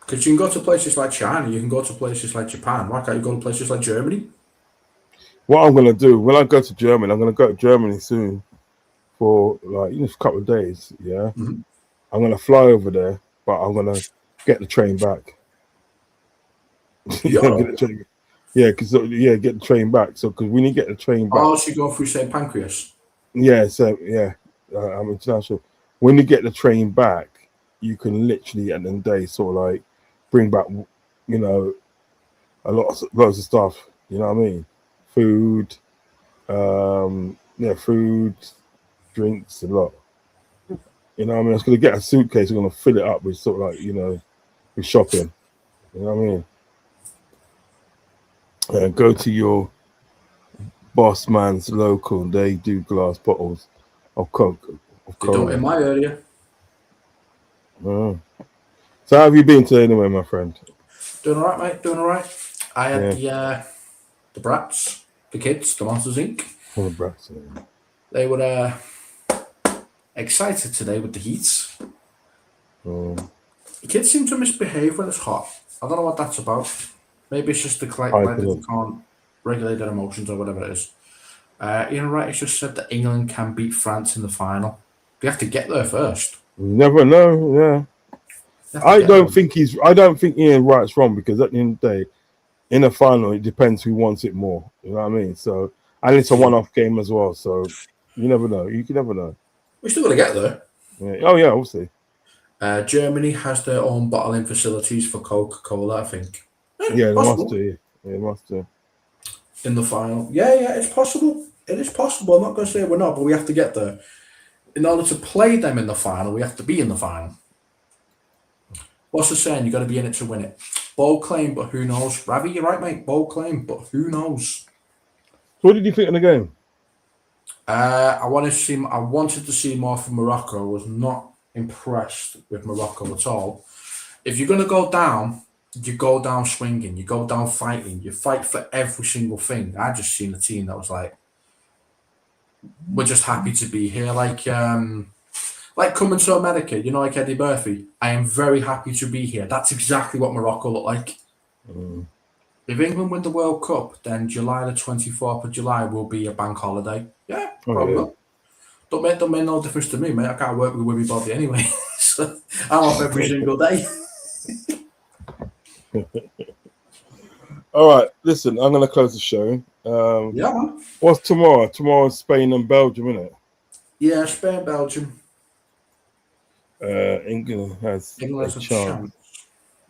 Because you can go to places like China, you can go to places like Japan. Why can't you go to places like Germany? What I'm gonna do when I go to Germany, I'm gonna go to Germany soon for like a couple of days. Yeah, Mhm. I'm gonna fly over there, but I'm gonna get the train back. Yeah. Get the train. Yeah, get the train back. So because when you get the train back, Oh, so you go through St. Pancras? yeah, so yeah, I'm international. When you get the train back, you can literally at the end of the day sort of like bring back, lots of stuff. You know what I mean? Food, food, drinks, a lot. You know what I mean? I was gonna get a suitcase. I'm gonna fill it up with sort of like with shopping. You know what I mean? Go to your boss man's local. They do glass bottles of Coke. They don't in my area. Oh. So how have you been today anyway, my friend? Doing all right, mate. Doing all right. I had the brats, the kids, the Monsters Inc. Oh, the brats. They were excited today with the heat. Oh. The kids seem to misbehave when it's hot. I don't know what that's about. Maybe it's just the like that they can't regulate their emotions or whatever it is. Ian Wright has just said that England can beat France in the final. They have to get there first. You never know. Yeah. I don't think Ian Wright's wrong because at the end of the day, in a final, it depends who wants it more. You know what I mean? So, and it's a one-off game as well. So, you never know. You can never know. We're still going to get there. Yeah. Oh, yeah, we'll see. Germany has their own bottling facilities for Coca-Cola, I think. Yeah, they must do. Yeah, they must do. In the final. Yeah, it's possible. It is possible. I'm not going to say we're not, but we have to get there. In order to play them in the final, we have to be in the final. What's the saying? You got to be in it to win it. Bold claim, but who knows? Ravi, you're right, mate. Bold claim, but who knows? What did you think of the game? I wanted to see more from Morocco. I was not impressed with Morocco at all. If you're going to go down, you go down swinging. You go down fighting. You fight for every single thing. I just seen a team that was like, we're just happy to be here. Like coming to America, like Eddie Murphy. I am very happy to be here. That's exactly what Morocco looked like. If England win the World Cup, then July the 24th of July will be a bank holiday. Yeah, Oh, probably yeah. not. Don't make no difference to me, mate. I can't work with Wibby Bobby anyway. So I'm off every single day. All right, listen, I'm going to close the show. Yeah, man. What's tomorrow? Tomorrow's Spain and Belgium, isn't it? Yeah, Spain, Belgium. England has England a has a chance, chance.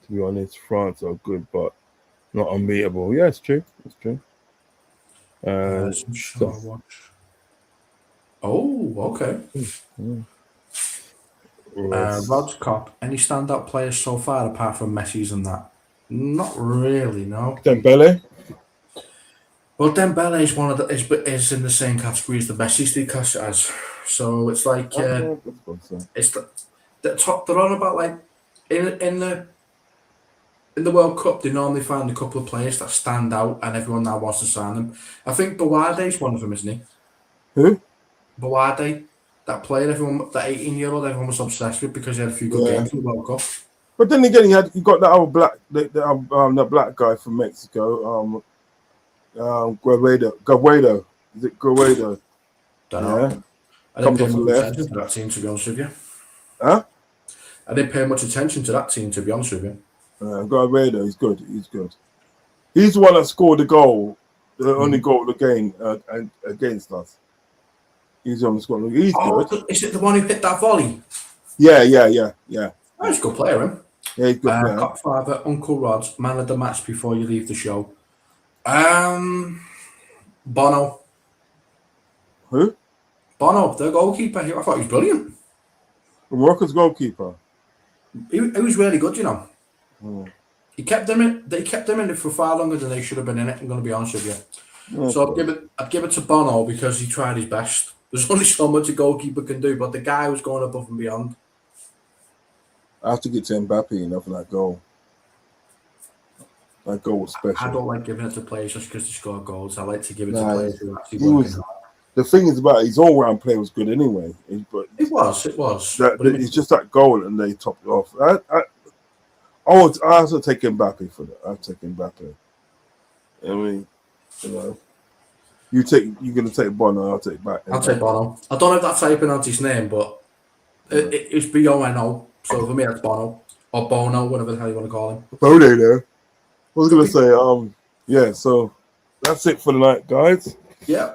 to be honest. France are good, but not unbeatable. Yeah, it's true. It's true. Some show So, I watch. Oh, okay. Rod's Cop. Any standout players so far apart from Messi's and that? Not really, no. Dembele. Well, Dembele is one of the is in the same category as the Messi's they class it as. So it's like it's the top. They're on about like in the World Cup. They normally find a couple of players that stand out, and everyone now wants to sign them. I think Bawade's one of them, isn't he? Who? Bawade, that player, everyone, that 18-year-old, everyone was obsessed with because he had a few good Yeah. games in the World Cup. But then again, he got that other black, the black guy from Mexico, Guedo. Is it Guedo? Don't know. Yeah. I didn't pay Comes much left. attention to that team, to be honest with you. Huh? I didn't pay much attention to that team, to be honest with you. Guedo, he's good. He's good. He's the one that scored the goal, the only goal of the game against us. He's on the squad. He's good. Is it the one who hit that volley? Yeah. Oh, he's a good player, him. Yeah, he's good player. Godfather, Uncle Rod, man of the match before you leave the show. Bono. Who? Bono, the goalkeeper. I thought he was brilliant. Morocco's goalkeeper. He was really good, you know. Hmm. He kept them in. They kept them in it for far longer than they should have been in it. I'm going to be honest with you. Okay. So I'd give it to Bono because he tried his best. There's only so much a goalkeeper can do, but the guy was going above and beyond. I have to get to Mbappe for that goal. That goal was special. I don't like giving it to players just because they score goals. I like to give it to players who actually working hard. The thing is about his all-round play was good anyway. It was. It's just that goal and they topped it off. I have to take Mbappe for that. I'll take Mbappe. I mean, you know, you're going to take Bono. I'll take back. I'll take Bono. I don't know if that's how you pronounce his name, but it's Bono. So for me, that's Bono or Bono, whatever the hell you want to call him. Bono there. I was going to say, yeah. So that's it for the night, guys. Yeah.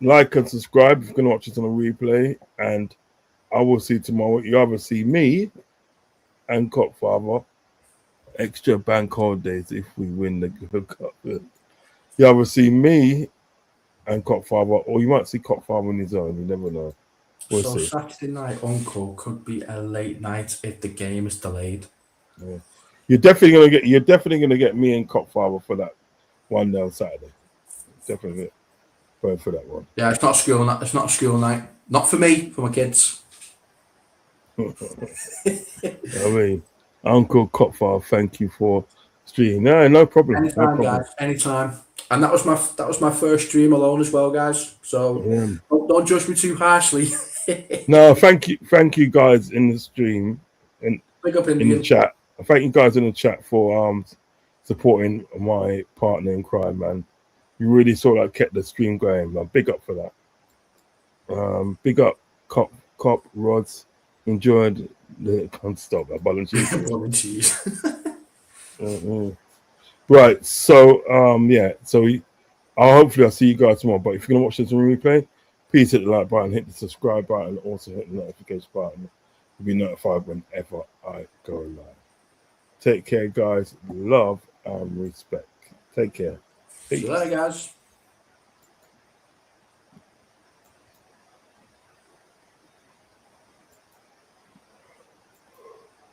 Like and subscribe if you're going to watch this on a replay, and I will see you tomorrow. You either see me and Copfather extra bank holidays if we win the cup. You either see me and Copfather, or you might see Copfather on his own. You never know. We'll see. Saturday night Uncle could be a late night if the game is delayed. Yeah. You're definitely gonna get me and Copfather for that one down Saturday. Definitely going for that one. Yeah, it's not school night. It's not a school night. Not for me, for my kids. I mean, Uncle Copfather, thank you for streaming. No problem. Anytime, guys. Anytime. And that was my first stream alone as well, guys. So don't judge me too harshly. No, thank you guys in the stream and in the chat. Thank you guys in the chat for supporting my partner in crime, man. You really sort of kept the stream going, man. Big up for that. Big up Cop Rods. Enjoyed the can't stop that bun and cheese. Right, so yeah, so hopefully I'll see you guys tomorrow. But if you're gonna watch this on replay, please hit the like button, hit the subscribe button, and also hit the notification button to be notified whenever I go live. Take care, guys. Love and respect. Take care. See you later, guys.